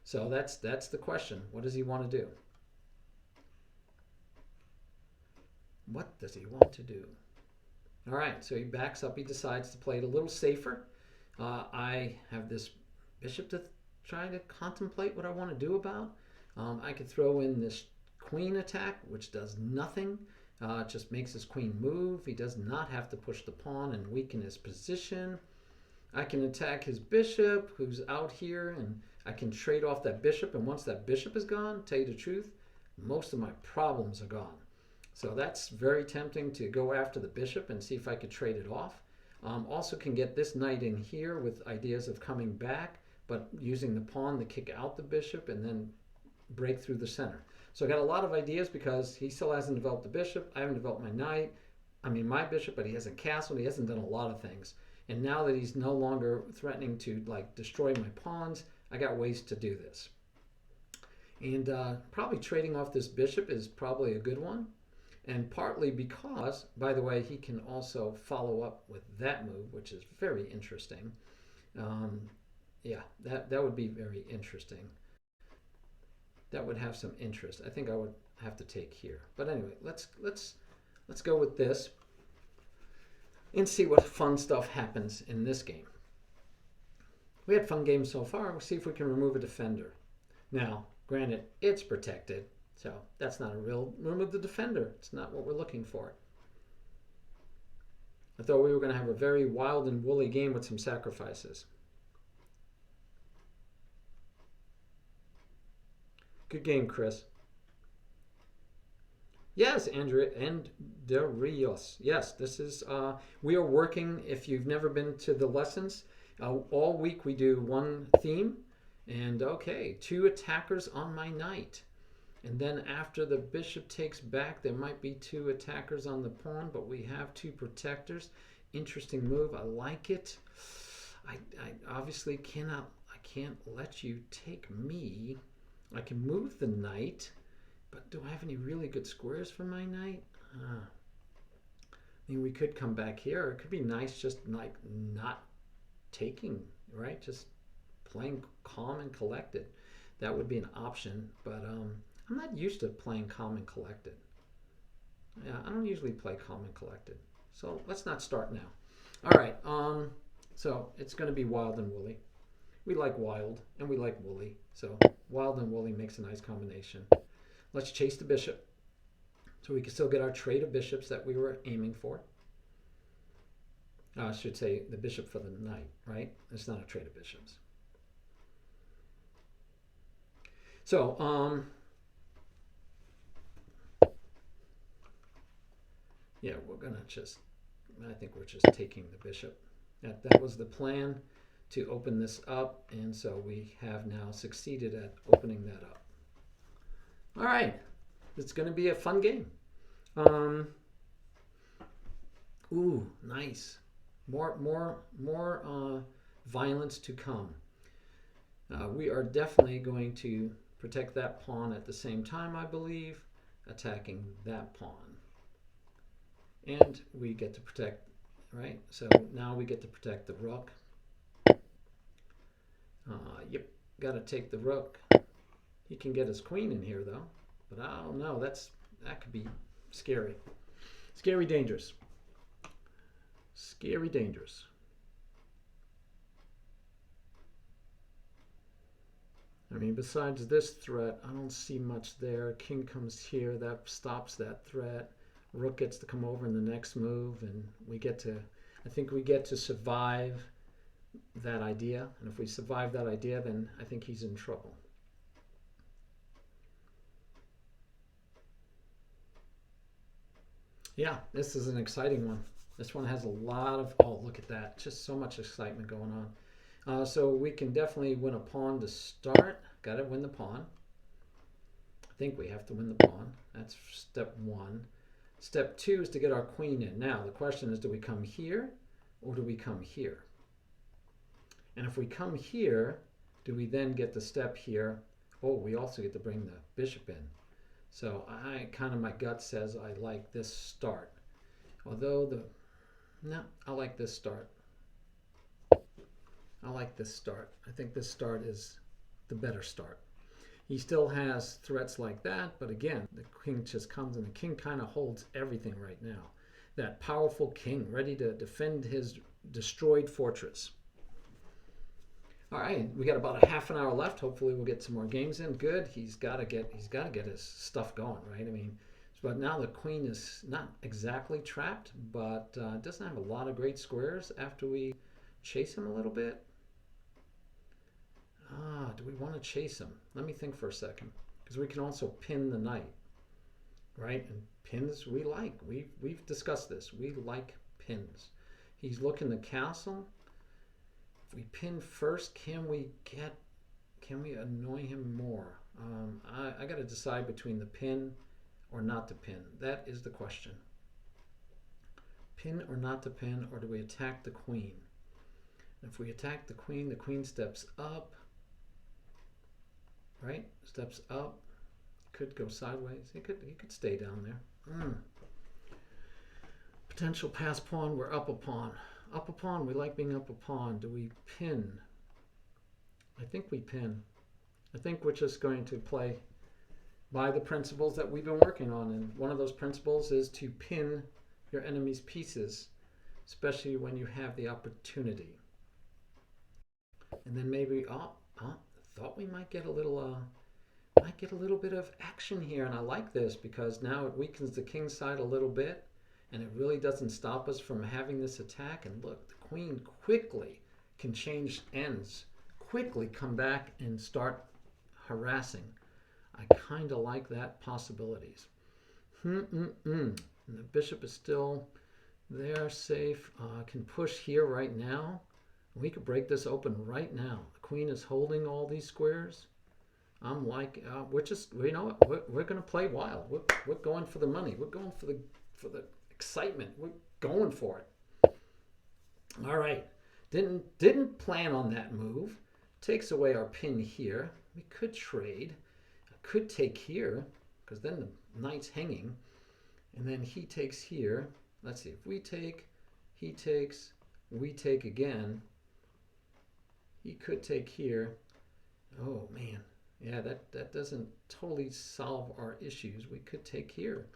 So that's the question. What does he want to do? What does he want to do? All right, so he backs up. He decides to play it a little safer. I have this bishop to try to contemplate what I want to do about. I could throw in this queen attack, which does nothing. It just makes his queen move. He does not have to push the pawn and weaken his position. I can attack his bishop, who's out here, and I can trade off that bishop. And once that bishop is gone, tell you the truth, most of my problems are gone. So that's very tempting to go after the bishop and see if I could trade it off. Also can get this knight in here with ideas of coming back, but using the pawn to kick out the bishop and then break through the center. So I got a lot of ideas because he still hasn't developed the bishop. I haven't developed my knight. I mean my bishop, but he hasn't castled. He hasn't done a lot of things. And now that he's no longer threatening to like destroy my pawns, I got ways to do this. And probably trading off this bishop is probably a good one. And partly because, by the way, he can also follow up with that move, which is very interesting. Yeah, that would be very interesting. That would have some interest. I think I would have to take here. But anyway, let's go with this and see what fun stuff happens in this game. We had fun games so far. We'll see if we can remove a defender. Now, granted, it's protected, so that's not a real remove the defender. It's not what we're looking for. I thought we were going to have a very wild and woolly game with some sacrifices. Good game, Chris. Yes, Andrea and Darius. Yes, this is, we are working, if you've never been to the lessons, all week we do one theme, and okay, 2 attackers on my knight. And then after the bishop takes back, there might be 2 attackers on the pawn, but we have 2 protectors. Interesting move, I like it. I obviously can't let you take me. I can move the knight, but do I have any really good squares for my knight? I mean, we could come back here. It could be nice just like not taking, right? Just playing calm and collected. That would be an option, but I'm not used to playing calm and collected. Yeah, I don't usually play calm and collected. So let's not start now. All right, so it's going to be wild and woolly. We like wild and we like woolly, so wild and woolly makes a nice combination. Let's chase the bishop so we can still get our trade of bishops that we were aiming for. I should say the bishop for the knight, right? It's not a trade of bishops. So, yeah, we're going to just, I think we're just taking the bishop. That was the plan, to open this up, and so we have now succeeded at opening that up. All right, it's going to be a fun game. Ooh, nice. More violence to come. We are definitely going to protect that pawn at the same time, I believe, attacking that pawn. And we get to protect, right? So now we get to protect the rook. Yep, got to take the rook. He can get his queen in here though, but I don't know. That could be scary. Scary, dangerous. Scary, dangerous. I mean, besides this threat, I don't see much there. King comes here, that stops that threat. Rook gets to come over in the next move, and we get to, I think we get to survive that idea. And if we survive that idea, then I think he's in trouble. Yeah, this is an exciting one. This one has a lot of, oh, look at that. Just so much excitement going on. So we can definitely win a pawn to start. Got to win the pawn. I think we have to win the pawn. That's step 1. Step 2 is to get our queen in. Now, the question is, do we come here or do we come here? And if we come here, do we then get the step here? Oh, we also get to bring the bishop in. So my gut says I like this start. Although No, I like this start. I like this start. I think this start is the better start. He still has threats like that, but again, the king just comes and the king kind of holds everything right now. That powerful king ready to defend his destroyed fortress. All right, we got about a half an hour left. Hopefully, we'll get some more games in. Good. He's got to get his stuff going, right? I mean, but now the queen is not exactly trapped, but doesn't have a lot of great squares after we chase him a little bit. Do we want to chase him? Let me think for a second, because we can also pin the knight, right? And pins we like. We've discussed this. We like pins. He's looking the castle. If we pin first, can we annoy him more? I got to decide between the pin or not to pin. That is the question. Pin or not to pin, or do we attack the queen? If we attack the queen steps up, right? Steps up. Could go sideways. He could stay down there. Potential pass pawn. We're up a pawn. Up a pawn. We like being up a pawn. Do we pin? I think we pin. I think we're just going to play by the principles that we've been working on. And one of those principles is to pin your enemy's pieces, especially when you have the opportunity. And then maybe, thought we might get a little bit of action here. And I like this because now it weakens the king side a little bit. And it really doesn't stop us from having this attack. And look, the queen quickly can change ends, quickly come back and start harassing. I kind of like that possibilities. And the bishop is still there, safe. Can push here right now. We could break this open right now. The queen is holding all these squares. I'm like, we're just, you know what? We're going to play wild. We're going for the money. We're going for the excitement. We're going for it. All right. Didn't plan on that move. Takes away our pin here. We could trade. I could take here because then the knight's hanging. And then he takes here. Let's see. If we take, he takes, we take again. He could take here. Oh, man. Yeah, that doesn't totally solve our issues. We could take here.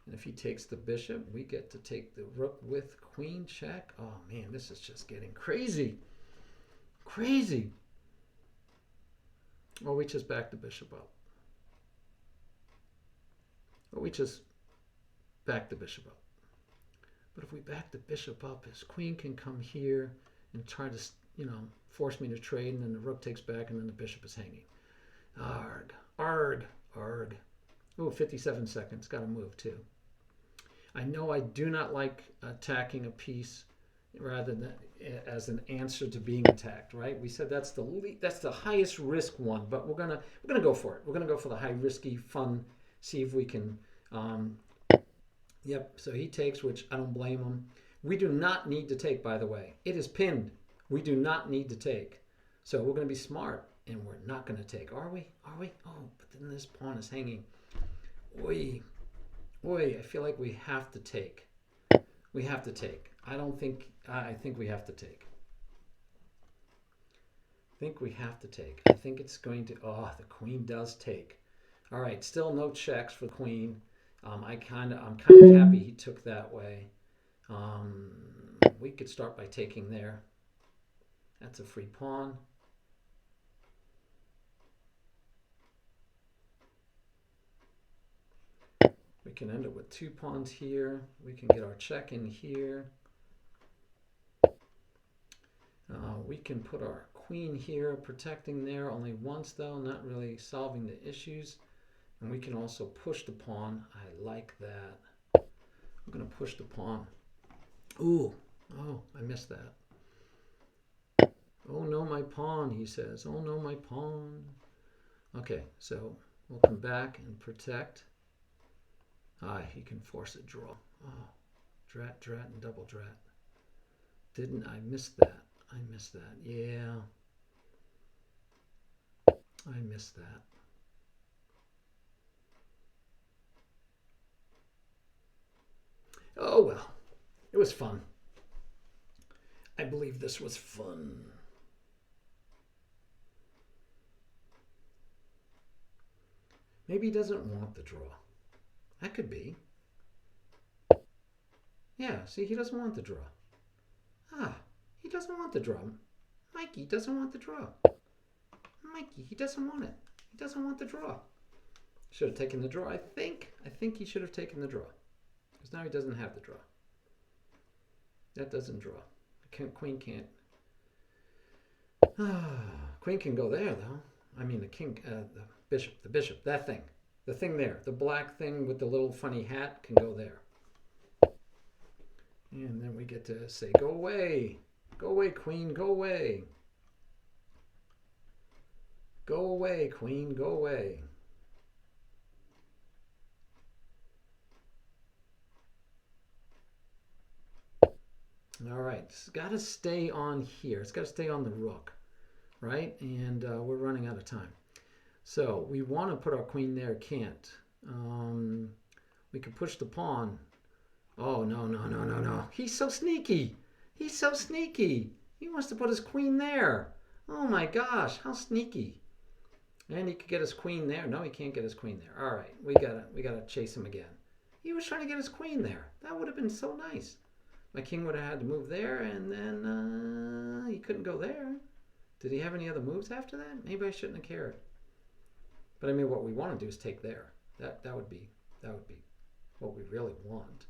And if he takes the bishop, we get to take the rook with queen check. Oh, man, this is just getting crazy. Crazy. Or we just back the bishop up. Or we just back the bishop up. But if we back the bishop up, his queen can come here and try to, force me to trade, and then the rook takes back, and then the bishop is hanging. Arg, arg, arg. Oh, 57 seconds. Got to move, too. I know I do not like attacking a piece rather than as an answer to being attacked, right? We said that's the highest risk one, but we're gonna go for it. We're gonna go for the high risky fun. See if we can. Yep. So he takes, which I don't blame him. We do not need to take, by the way. It is pinned. We do not need to take. So we're gonna be smart, and we're not gonna take. Are we? Are we? Oh, but then this pawn is hanging. Oi. Boy, I feel like we have to take. We have to take. I think we have to take. I think we have to take. I think it's going to, the queen does take. All right, still no checks for the queen. I'm kind of happy he took that way. We could start by taking there. That's a free pawn. We can end up with two pawns here. We can get our check in here. We can put our queen here, protecting there only once though, not really solving the issues. And we can also push the pawn. I like that. I'm going to push the pawn. Ooh, I missed that. Oh no, my pawn, he says. Oh no, my pawn. Okay, so we'll come back and protect. He can force a draw. Oh, drat, and double drat. I missed that. Yeah. I missed that. Oh, well. It was fun. I believe this was fun. Maybe he doesn't want the draw. That could be. Yeah, see, he doesn't want the draw. Ah, he doesn't want the draw. Mikey doesn't want the draw. Mikey, he doesn't want it. He doesn't want the draw. Should have taken the draw, I think. I think he should have taken the draw. Because now he doesn't have the draw. That doesn't draw. Queen can't. Queen can go there, though. I mean, the king, the bishop, that thing. The thing there. The black thing with the little funny hat can go there. And then we get to say, go away. Go away, queen, go away. Go away, queen, go away. All right, it's got to stay on here. It's got to stay on the rook, right? And we're running out of time. So we want to put our queen there, can't. We could push the pawn. Oh, no, no, no, no, no. He's so sneaky. He's so sneaky. He wants to put his queen there. Oh my gosh, how sneaky. And he could get his queen there. No, he can't get his queen there. All right, we gotta chase him again. He was trying to get his queen there. That would have been so nice. My king would have had to move there, and then he couldn't go there. Did he have any other moves after that? Maybe I shouldn't have cared. But I mean, what we want to do is take there. That would be what we really want.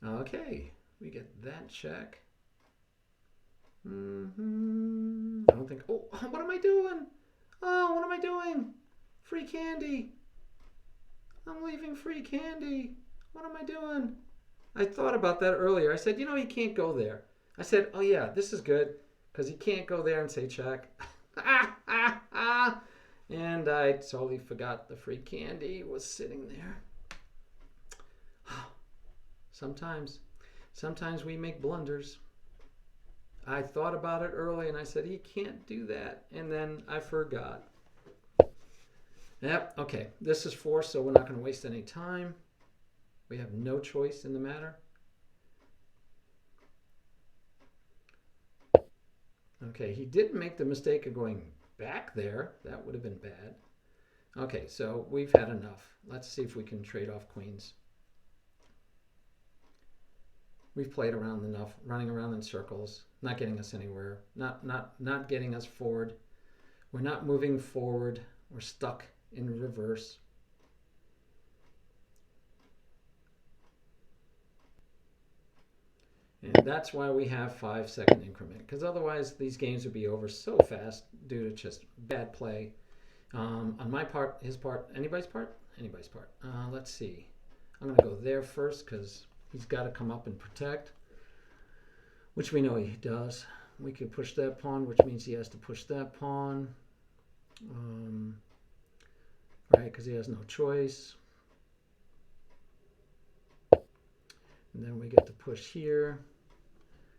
Okay, we get that check. I don't think. Oh, what am I doing? Oh, what am I doing? Free candy. I'm leaving free candy. What am I doing? I thought about that earlier. I said, you know, he can't go there. I said, oh yeah, this is good because he can't go there and say check. And I totally forgot the free candy was sitting there. Sometimes we make blunders. I thought about it early and I said, he can't do that. And then I forgot. Yep, okay. This is 4, so we're not going to waste any time. We have no choice in the matter. Okay, he didn't make the mistake of going back there. That would have been bad. Okay, so we've had enough. Let's see if we can trade off queens. We've played around enough, running around in circles, not getting us anywhere, not getting us forward. We're not moving forward. We're stuck in reverse. And that's why we have 5-second increment, because otherwise these games would be over so fast due to just bad play. On my part, his part, anybody's part? Anybody's part. Let's see. I'm going to go there first because he's got to come up and protect, which we know he does. We could push that pawn, which means he has to push that pawn. Right, because he has no choice. And then we get to push here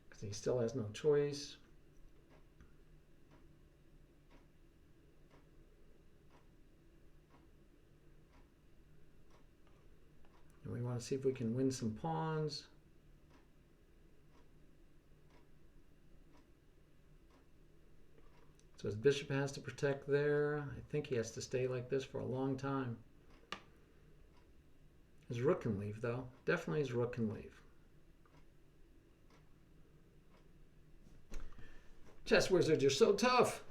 because he still has no choice. And we want to see if we can win some pawns. So his bishop has to protect there. I think he has to stay like this for a long time. His rook can leave, though. Definitely his rook can leave. Chess wizards, you're so tough.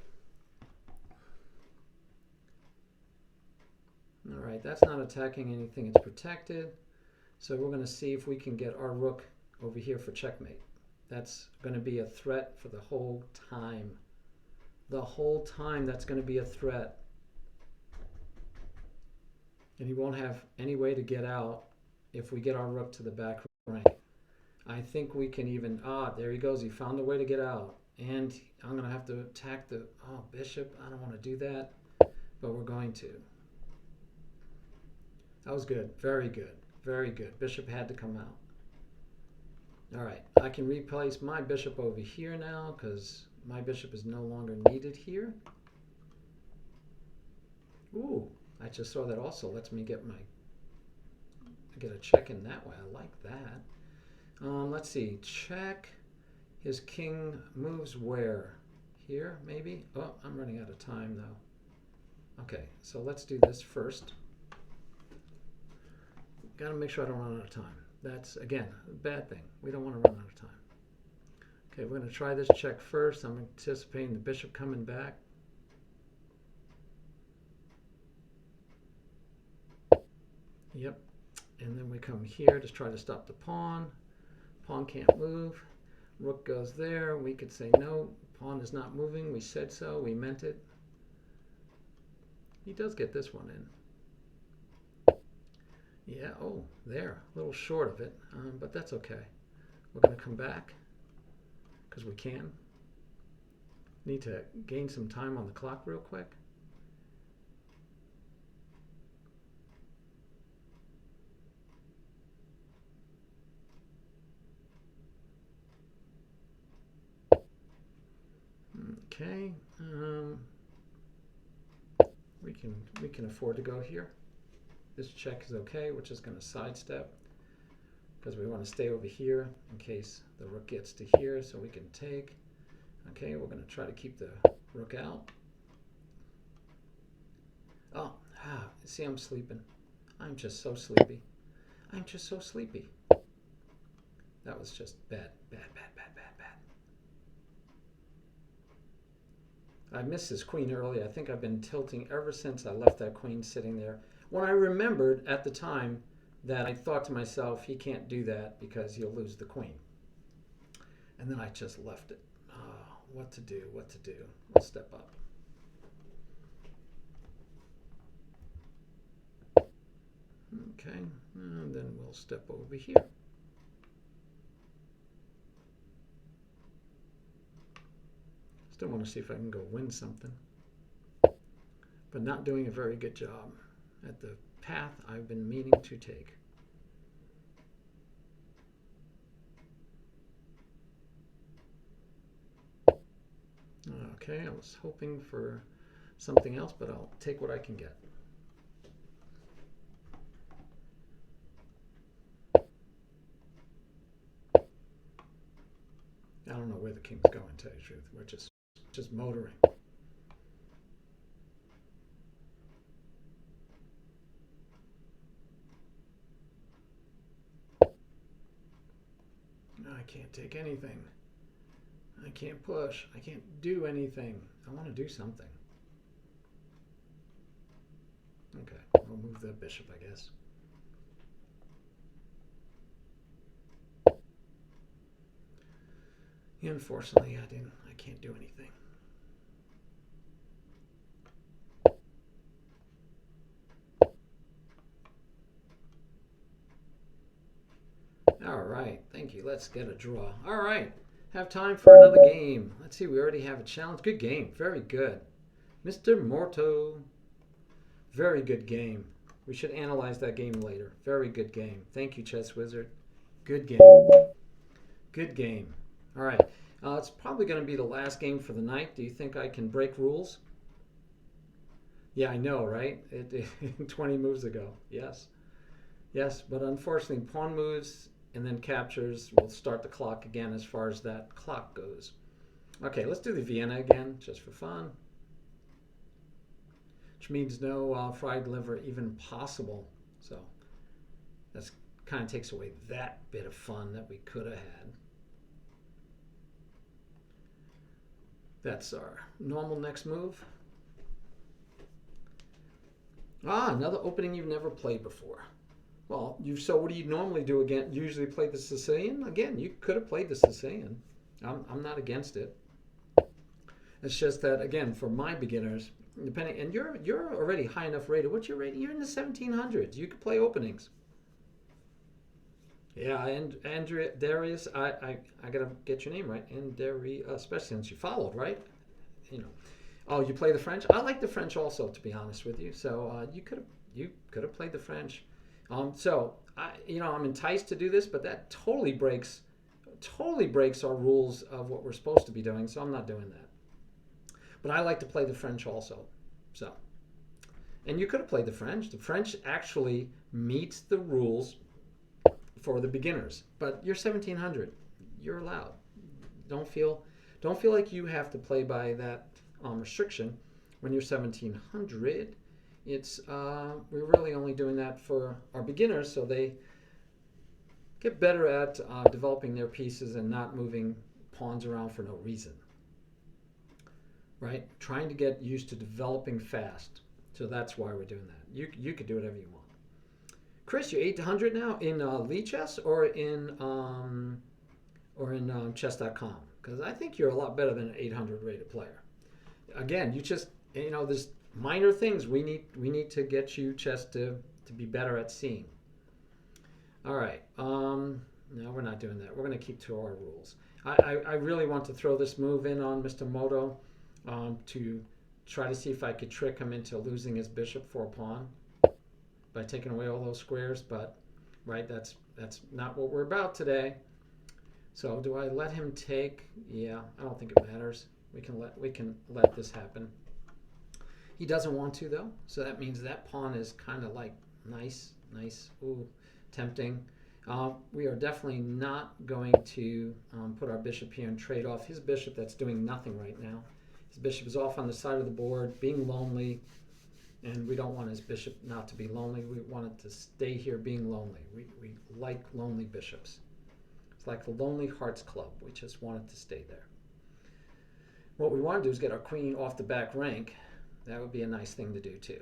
All right, that's not attacking anything. It's protected. So we're going to see if we can get our rook over here for checkmate. That's going to be a threat for the whole time. The whole time that's going to be a threat. And he won't have any way to get out if we get our rook to the back rank. I think we can even, there he goes. He found a way to get out. And I'm going to have to attack the, bishop. I don't want to do that, but we're going to. That was good. Very good. Very good. Bishop had to come out. All right. I can replace my bishop over here now because my bishop is no longer needed here. Ooh, I just saw that also lets me get a check in that way. I like that. Let's see. Check. His king moves where? Here, maybe? Oh, I'm running out of time though. Okay, so let's do this first. Got to make sure I don't run out of time. That's, again, a bad thing. We don't want to run out of time. Okay, we're going to try this check first. I'm anticipating the bishop coming back. Yep. And then we come here to try to stop the pawn. Pawn can't move. Rook goes there. We could say no, pawn is not moving. We said so. We meant it. He does get this one in. Yeah, oh, there. A little short of it, but that's okay. We're going to come back because we can. Need to gain some time on the clock real quick. Okay, we can afford to go here. This check is okay. We're just going to sidestep because we want to stay over here in case the rook gets to here, so we can take. Okay, we're going to try to keep the rook out. Oh, see, I'm sleeping. I'm just so sleepy. I'm just so sleepy. That was just bad, bad, bad, bad, bad, bad. I missed this queen early. I think I've been tilting ever since I left that queen sitting there. When I remembered at the time that I thought to myself, he can't do that because he'll lose the queen. And then I just left it. Oh, what to do, what to do. I'll step up. Okay, and then we'll step over here. Still want to see if I can go win something. But not doing a very good job at the path I've been meaning to take. Okay, I was hoping for something else, but I'll take what I can get. I don't know where the king's going, to tell you the truth. We're just motoring. I can't take anything. I can't push. I can't do anything. I want to do something. Okay, I'll move the bishop, I guess. Unfortunately, I can't do anything. All right, thank you. Let's get a draw. All right, have time for another game. Let's see, we already have a challenge. Good game, very good. Mr. Morto, very good game. We should analyze that game later. Very good game. Thank you, Chess Wizard. Good game. Good game. All right, it's probably going to be the last game for the night. Do you think I can break rules? Yeah, I know, right? 20 moves ago. Yes. Yes, but unfortunately, pawn moves and then captures will start the clock again as far as that clock goes. Okay, let's do the Vienna again, just for fun. Which means no fried liver even possible. So that kind of takes away that bit of fun that we could have had. That's our normal next move. Another opening you've never played before. Well, so what do you normally do again? Usually play the Sicilian? Again, you could have played the Sicilian. I'm not against it. It's just that, again, for my beginners, depending, and you're already high enough rated. What's your rating? You're in the 1700s. You could play openings. Yeah, and Andrea Darius, I gotta get your name right. And Darius, especially since you followed, right? You know. Oh, you play the French? I like the French also, to be honest with you. So you could have played the French. So I'm enticed to do this, but that totally breaks our rules of what we're supposed to be doing. So I'm not doing that. But I like to play the French also. So, and you could have played the French. The French actually meets the rules for the beginners. But you're 1700. You're allowed. don't feel like you have to play by that restriction when you're 1700. It's we're really only doing that for our beginners, so they get better at developing their pieces and not moving pawns around for no reason. Right? Trying to get used to developing fast. So that's why we're doing that. You could do whatever you want. Chris, you're 800 now in Lead Chess or in chess.com? Because I think you're a lot better than an 800 rated player. Again, there's minor things we need to get you chess to be better at seeing. All right. No, we're not doing that. We're going to keep to our rules. I really want to throw this move in on Mr. Moto to try to see if I could trick him into losing his bishop for a pawn by taking away all those squares. But right, that's not what we're about today. So do I let him take? Yeah, I don't think it matters. We can let this happen. He doesn't want to though, so that means that pawn is kind of like nice, ooh, tempting. We are definitely not going to put our bishop here and trade off his bishop that's doing nothing right now. His bishop is off on the side of the board, being lonely, and we don't want his bishop not to be lonely. We want it to stay here being lonely. We like lonely bishops. It's like the Lonely Hearts Club. We just want it to stay there. What we want to do is get our queen off the back rank. That would be a nice thing to do too.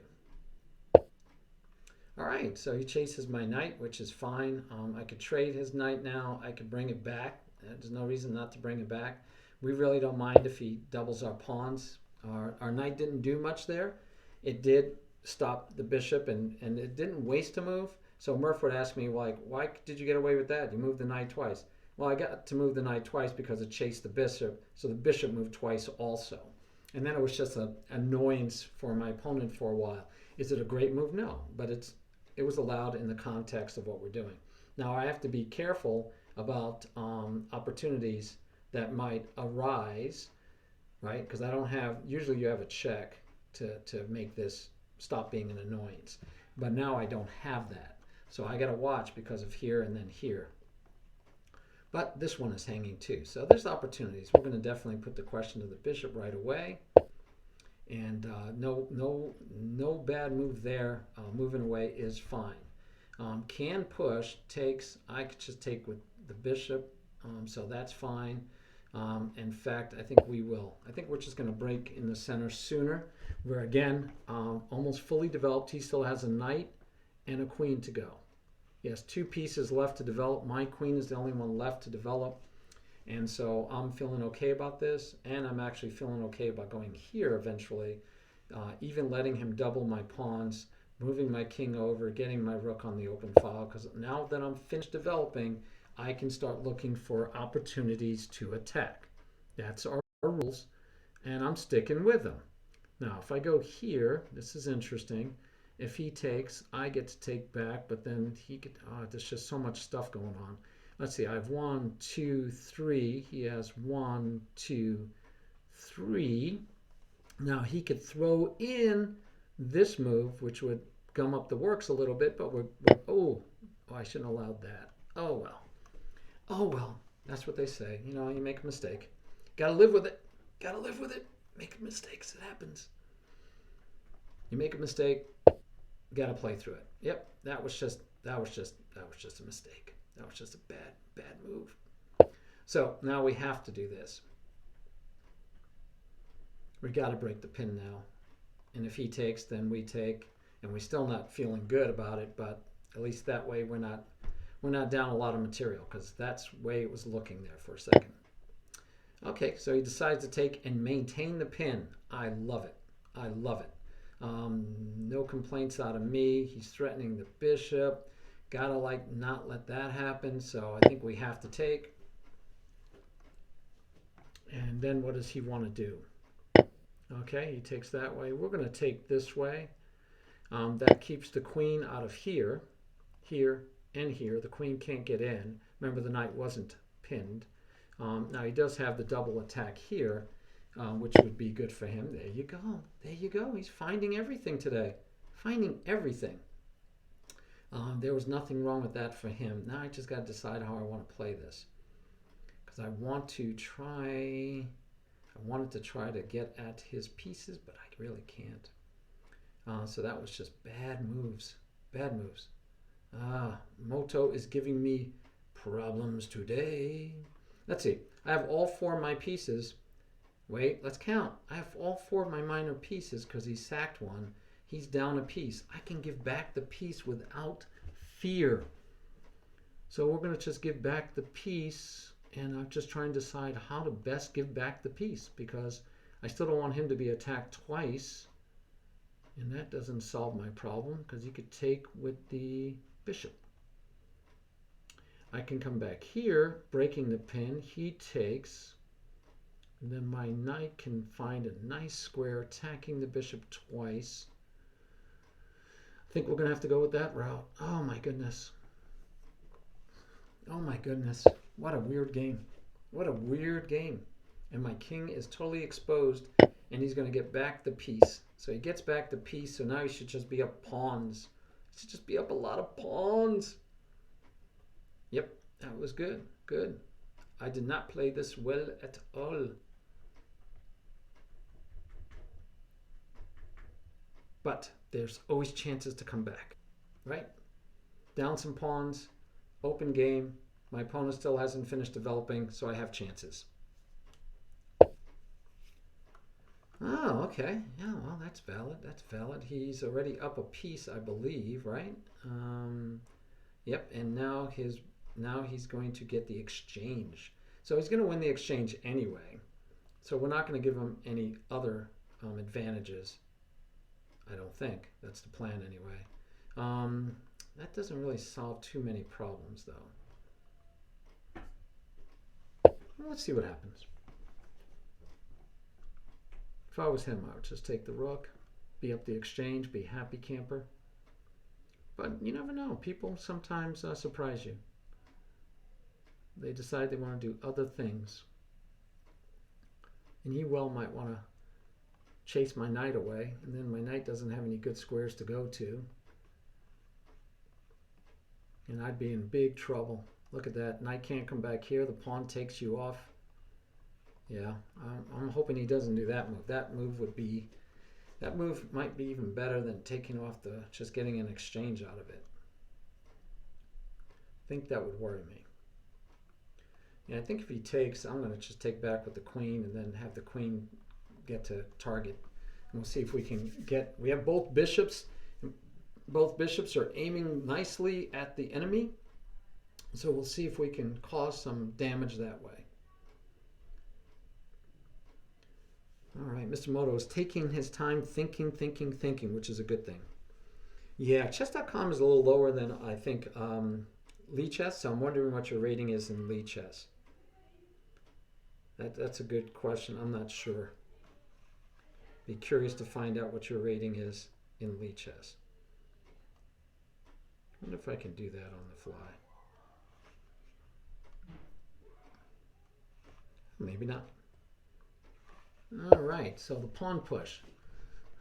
All right, so he chases my knight, which is fine. I could trade his knight now. I could bring it back. There's no reason not to bring it back. We really don't mind if he doubles our pawns. Our knight didn't do much there. It did stop the bishop, and it didn't waste a move. So Murph would ask me, like, why did you get away with that? You moved the knight twice. Well, I got to move the knight twice because it chased the bishop, so the bishop moved twice also. And then it was just an annoyance for my opponent for a while. Is it a great move? No, but it was allowed in the context of what we're doing. Now I have to be careful about opportunities that might arise, right? Because I don't have, usually you have a check to make this stop being an annoyance. But now I don't have that. So I got to watch because of here and then here. But this one is hanging too. So there's opportunities. We're going to definitely put the question to the bishop right away. And no bad move there. Moving away is fine. Can push, takes, I could just take with the bishop. So that's fine. In fact, I think we will. I think we're just going to break in the center sooner. We're again almost fully developed. He still has a knight and a queen to go. He has two pieces left to develop. My queen is the only one left to develop. And so I'm feeling okay about this. And I'm actually feeling okay about going here eventually. Even letting him double my pawns, moving my king over, getting my rook on the open file. Because now that I'm finished developing, I can start looking for opportunities to attack. That's our rules. And I'm sticking with them. Now, if I go here, this is interesting. If he takes, I get to take back, but then he could, there's just so much stuff going on. Let's see, I have 1, 2, 3. He has 1, 2, 3. Now he could throw in this move, which would gum up the works a little bit, but oh, I shouldn't have allowed that. Oh well. Oh well. That's what they say. You know, you make a mistake. Gotta live with it. Gotta live with it. Make mistakes. It happens. You make a mistake, got to play through it. Yep, that was just a mistake. That was just a bad move. So now we have to do this. We got to break the pin now. And if he takes, then we take, and we're still not feeling good about it, but at least that way we're not down a lot of material, because that's the way it was looking there for a second. Okay, so he decides to take and maintain the pin. I love it. I love it. No complaints out of me. He's threatening the bishop. Gotta not let that happen. So I think we have to take. And then what does he want to do? Okay, he takes that way. We're going to take this way. That keeps the queen out of here, here, and here. The queen can't get in. Remember, the knight wasn't pinned. Now he does have the double attack here. Which would be good for him. There you go. There you go. He's finding everything today. Finding everything. There was nothing wrong with that for him. Now I just got to decide how I want to play this. because I wanted to try to get at his pieces, but I really can't. So that was just bad moves. Bad moves. Moto is giving me problems today. Let's see. I have all 4 of my pieces. Wait, let's count. I have all 4 of my minor pieces because he sacked one. He's down a piece. I can give back the piece without fear. So we're going to just give back the piece, and I'm just trying to decide how to best give back the piece because I still don't want him to be attacked twice. And that doesn't solve my problem because he could take with the bishop. I can come back here, breaking the pin. He takes. And then my knight can find a nice square, attacking the bishop twice. I think we're going to have to go with that route. Oh my goodness. Oh my goodness. What a weird game. What a weird game. And my king is totally exposed, and he's going to get back the piece. So he gets back the piece, so now he should just be up pawns. He should just be up a lot of pawns. Yep, that was good. Good. I did not play this well at all. But there's always chances to come back, right? Down some pawns, open game. My opponent still hasn't finished developing, so I have chances. Oh, okay. Yeah, well, that's valid. That's valid. He's already up a piece, I believe, right? Yep, and now he's going to get the exchange. So he's going to win the exchange anyway. So we're not going to give him any other advantages. I don't think. That's the plan anyway. That doesn't really solve too many problems, though. Well, let's see what happens. If I was him, I would just take the rook, be up the exchange, be happy camper. But you never know. People sometimes surprise you. They decide they want to do other things. And he well might want to chase my knight away, and then my knight doesn't have any good squares to go to. And I'd be in big trouble. Look at that. Knight can't come back here. The pawn takes you off. Yeah, I'm hoping he doesn't do that move. That move might be even better than taking off just getting an exchange out of it. I think that would worry me. Yeah, I think if he takes, I'm going to just take back with the queen and then have the queen get to target. And we'll see if we can get, we have both bishops. Both bishops are aiming nicely at the enemy. So we'll see if we can cause some damage that way. All right, Mr. Moto is taking his time thinking, which is a good thing. Yeah, chess.com is a little lower than I think Lichess, so I'm wondering what your rating is in Lichess. That's a good question. I'm not sure. Be curious to find out what your rating is in Lichess. I wonder if I can do that on the fly. Maybe not. All right, so the pawn push.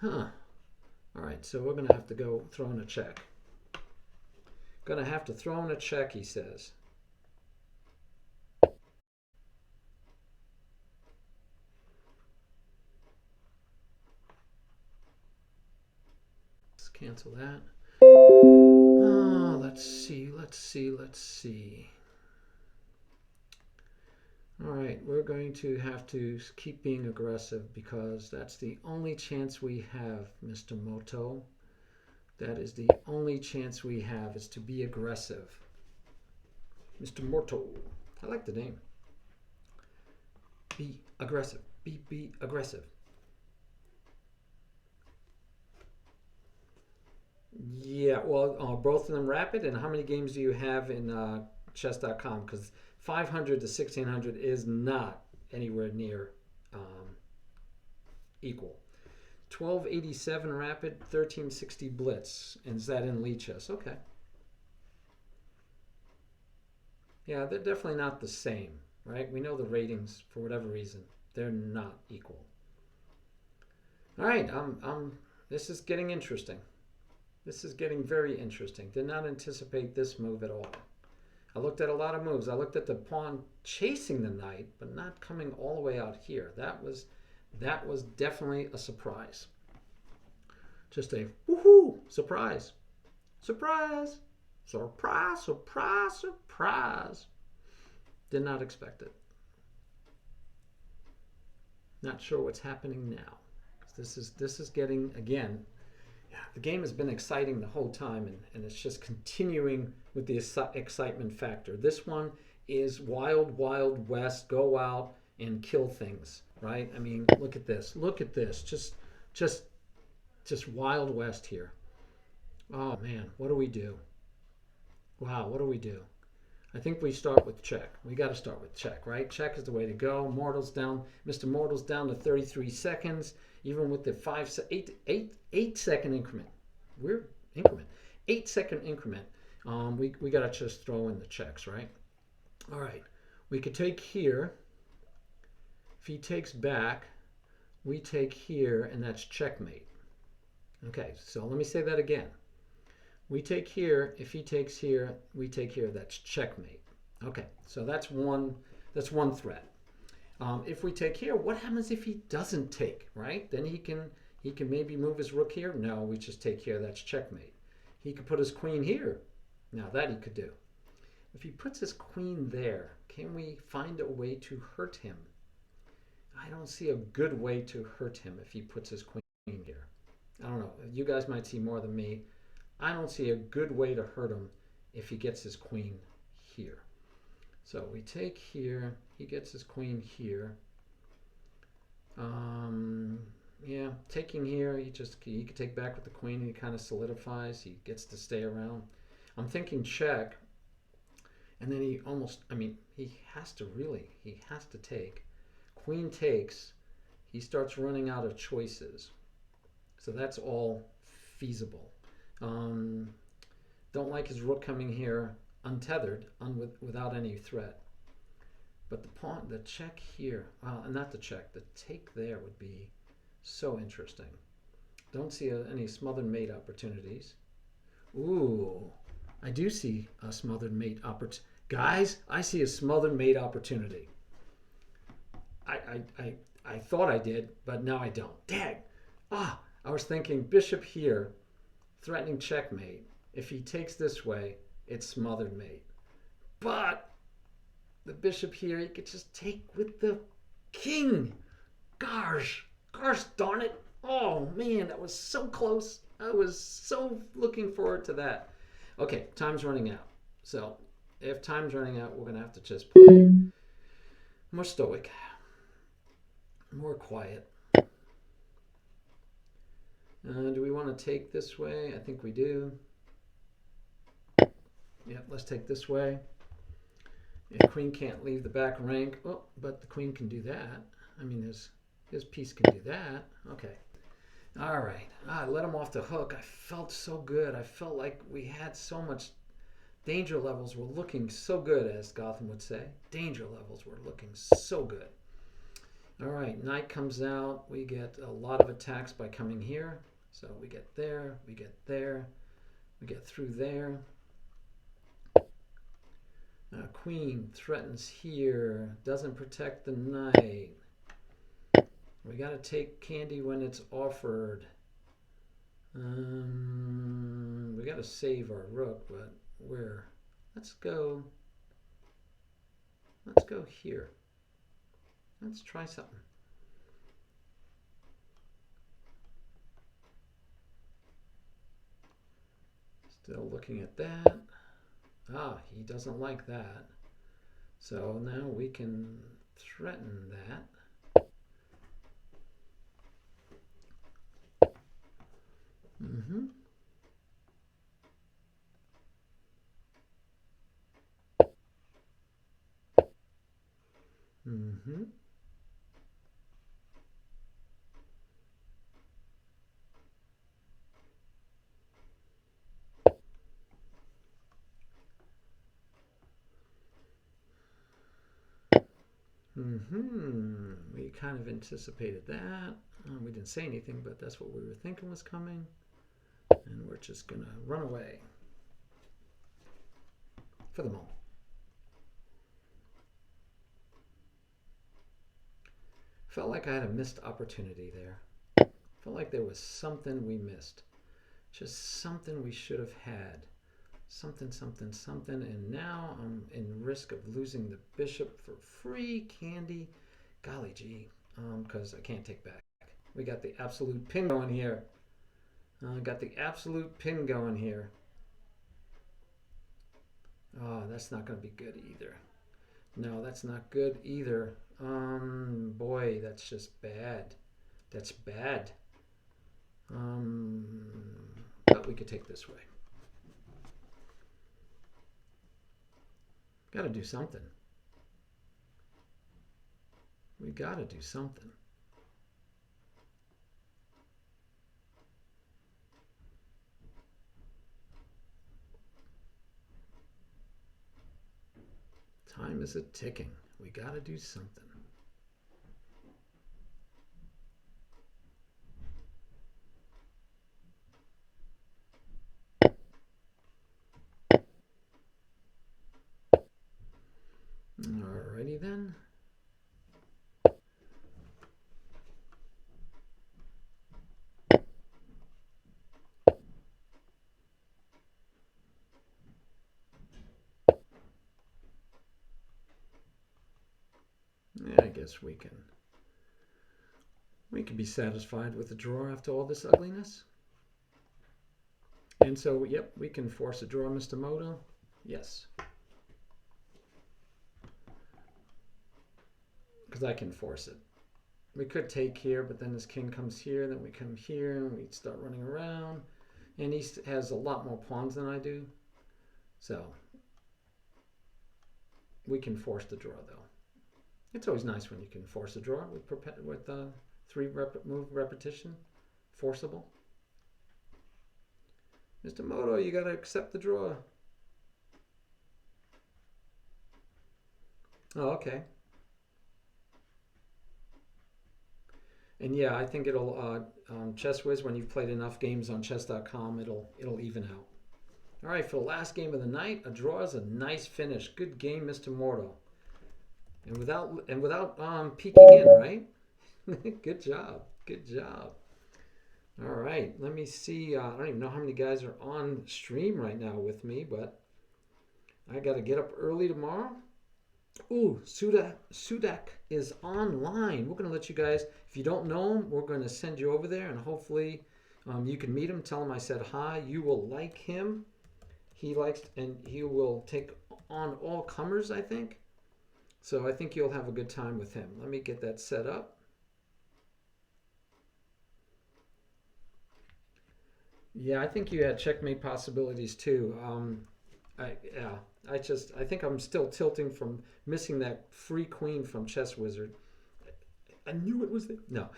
All right, so we're going to have to go throw in a check. Going to have to throw in a check, he says. Let's cancel that. Let's see. All right, we're going to have to keep being aggressive because that's the only chance we have, Mr. Moto. That is the only chance we have, is to be aggressive. Mr. Moto. I like the name. Be aggressive. Be aggressive. Yeah, well, both of them rapid. And how many games do you have in chess.com? Because 500 to 1600 is not anywhere near equal. 1287 rapid, 1360 blitz. And is that in Lichess? Okay. Yeah, they're definitely not the same, right? We know the ratings, for whatever reason, they're not equal. All right, this is getting interesting. This is getting very interesting. Did not anticipate this move at all. I looked at a lot of moves. I looked at the pawn chasing the knight, but not coming all the way out here. That was definitely a surprise. Just a woohoo surprise. Surprise! Surprise, surprise, surprise. Did not expect it. Not sure what's happening now. This is getting, again, yeah, the game has been exciting the whole time, and it's just continuing with the excitement factor. This one is wild, wild west, go out and kill things, right? I mean, look at this. Look at this. Just wild west here. Oh man, what do we do? Wow, what do we do? I think we start with check. We got to start with check, right? Check is the way to go. Mortal's down. Mr. Mortal's down to 33 seconds, even with the 8 second increment. We're increment. 8 second increment. We got to just throw in the checks, right? All right. We could take here. If he takes back, we take here, and that's checkmate. Okay, so let me say that again. We take here. If he takes here, we take here. That's checkmate. Okay, so that's one threat. If we take here, what happens if he doesn't take? Right? Then he can maybe move his rook here. No, we just take here. That's checkmate. He could put his queen here. Now that he could do. If he puts his queen there, can we find a way to hurt him? I don't see a good way to hurt him if he puts his queen here. I don't know. You guys might see more than me. I don't see a good way to hurt him if he gets his queen here. So we take here. He gets his queen here. Yeah, taking here, he could take back with the queen and he kind of solidifies. He gets to stay around. I'm thinking check. And then he has to take. Queen takes. He starts running out of choices. So that's all feasible. Don't like his rook coming here untethered, without any threat. But the check here, not the check, the take there would be so interesting. Don't see any smothered mate opportunities. Ooh, I do see a smothered mate opportunity. Guys, I see a smothered mate opportunity. I thought I did, but now I don't. Dang! I was thinking bishop here, threatening checkmate. If he takes this way, it's smothered mate. But the bishop here, he could just take with the king. Gosh darn it. Oh man, that was so close. I was so looking forward to that. Okay, time's running out. So if time's running out, we're going to have to just play more stoic, more quiet. Do we want to take this way? I think we do. Yep, let's take this way. The queen can't leave the back rank. Oh, but the queen can do that. I mean, his piece can do that. Okay. All right. I let him off the hook. I felt so good. I felt like we had so much. Danger levels were looking so good, as Gotham would say. Danger levels were looking so good. All right, knight comes out. We get a lot of attacks by coming here. So we get there, we get there, we get through there. Queen threatens here, doesn't protect the knight. We got to take candy when it's offered. We got to save our rook, but where? Let's go here. Let's try something. Still looking at that. He doesn't like that. So now we can threaten that. Mm-hmm. Mm-hmm. Mm-hmm. We kind of anticipated that. We didn't say anything, but that's what we were thinking was coming. And we're just going to run away for the moment. Felt like I had a missed opportunity there. Felt like there was something we missed. Just something we should have had. Something, something, something. And now I'm in risk of losing the bishop for free candy. Golly gee. Because I can't take back. We got the absolute pin going here. Got the absolute pin going here. Oh, that's not going to be good either. No, that's not good either. Boy, that's just bad. That's bad. But we could take this way. Got to do something. We got to do something. Time is a ticking. We got to do something. Alrighty then. Yeah, I guess we can be satisfied with the draw after all this ugliness. And so, yep, we can force a draw, Mr. Moto. Yes. Because I can force it. We could take here, but then his king comes here, then we come here, and we start running around. And he has a lot more pawns than I do. So, we can force the draw, though. It's always nice when you can force a draw with 3 move repetition. Forcible. Mr. Moto, you got to accept the draw. Oh, okay. And yeah, I think it'll Chess Whiz, when you've played enough games on chess.com, it'll even out. All right, for the last game of the night, a draw is a nice finish. Good game, Mr. Mortal. And without peeking in, right? Good job. Good job. All right, let me see. I don't even know how many guys are on stream right now with me, but I got to get up early tomorrow. Ooh, Sudak is online. We're going to let you guys, if you don't know him, we're going to send you over there, and hopefully you can meet him. Tell him I said hi. You will like him. He will take on all comers, I think. So I think you'll have a good time with him. Let me get that set up. Yeah, I think you had checkmate possibilities too. I think I'm still tilting from missing that free queen from Chess Wizard. I knew it was there. No,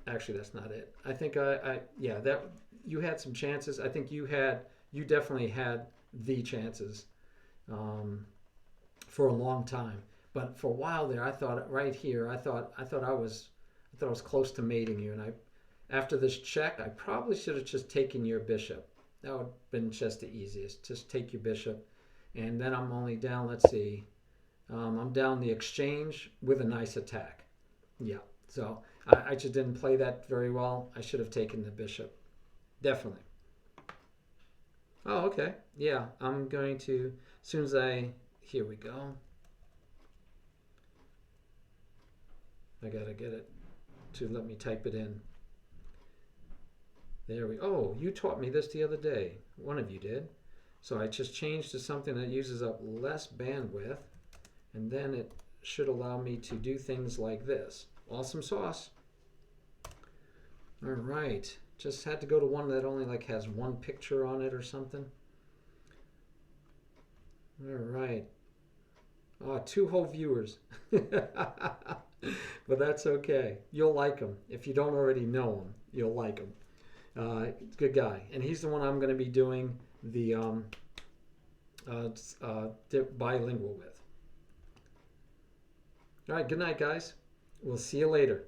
actually that's not it. I think that you had some chances. I think you definitely had the chances for a long time. But for a while there, I thought right here, I thought I was close to mating you, and after this check, I probably should have just taken your bishop. That would have been just the easiest. Just take your bishop. And then I'm only down, let's see, I'm down the exchange with a nice attack. Yeah, so I just didn't play that very well. I should have taken the bishop. Definitely. Oh, okay. Yeah, I'm going to, as soon as here we go. I got to get it to let me type it in. There we Oh, you taught me this the other day. One of you did. So I just changed to something that uses up less bandwidth, and then it should allow me to do things like this. Awesome sauce. All right. Just had to go to one that only has one picture on it or something. All right. Oh, 2 whole viewers. But that's okay. You'll like him. If you don't already know him, you'll like him. Good guy. And he's the one I'm going to be doing the bilingual with. All right, good night, guys. We'll see you later.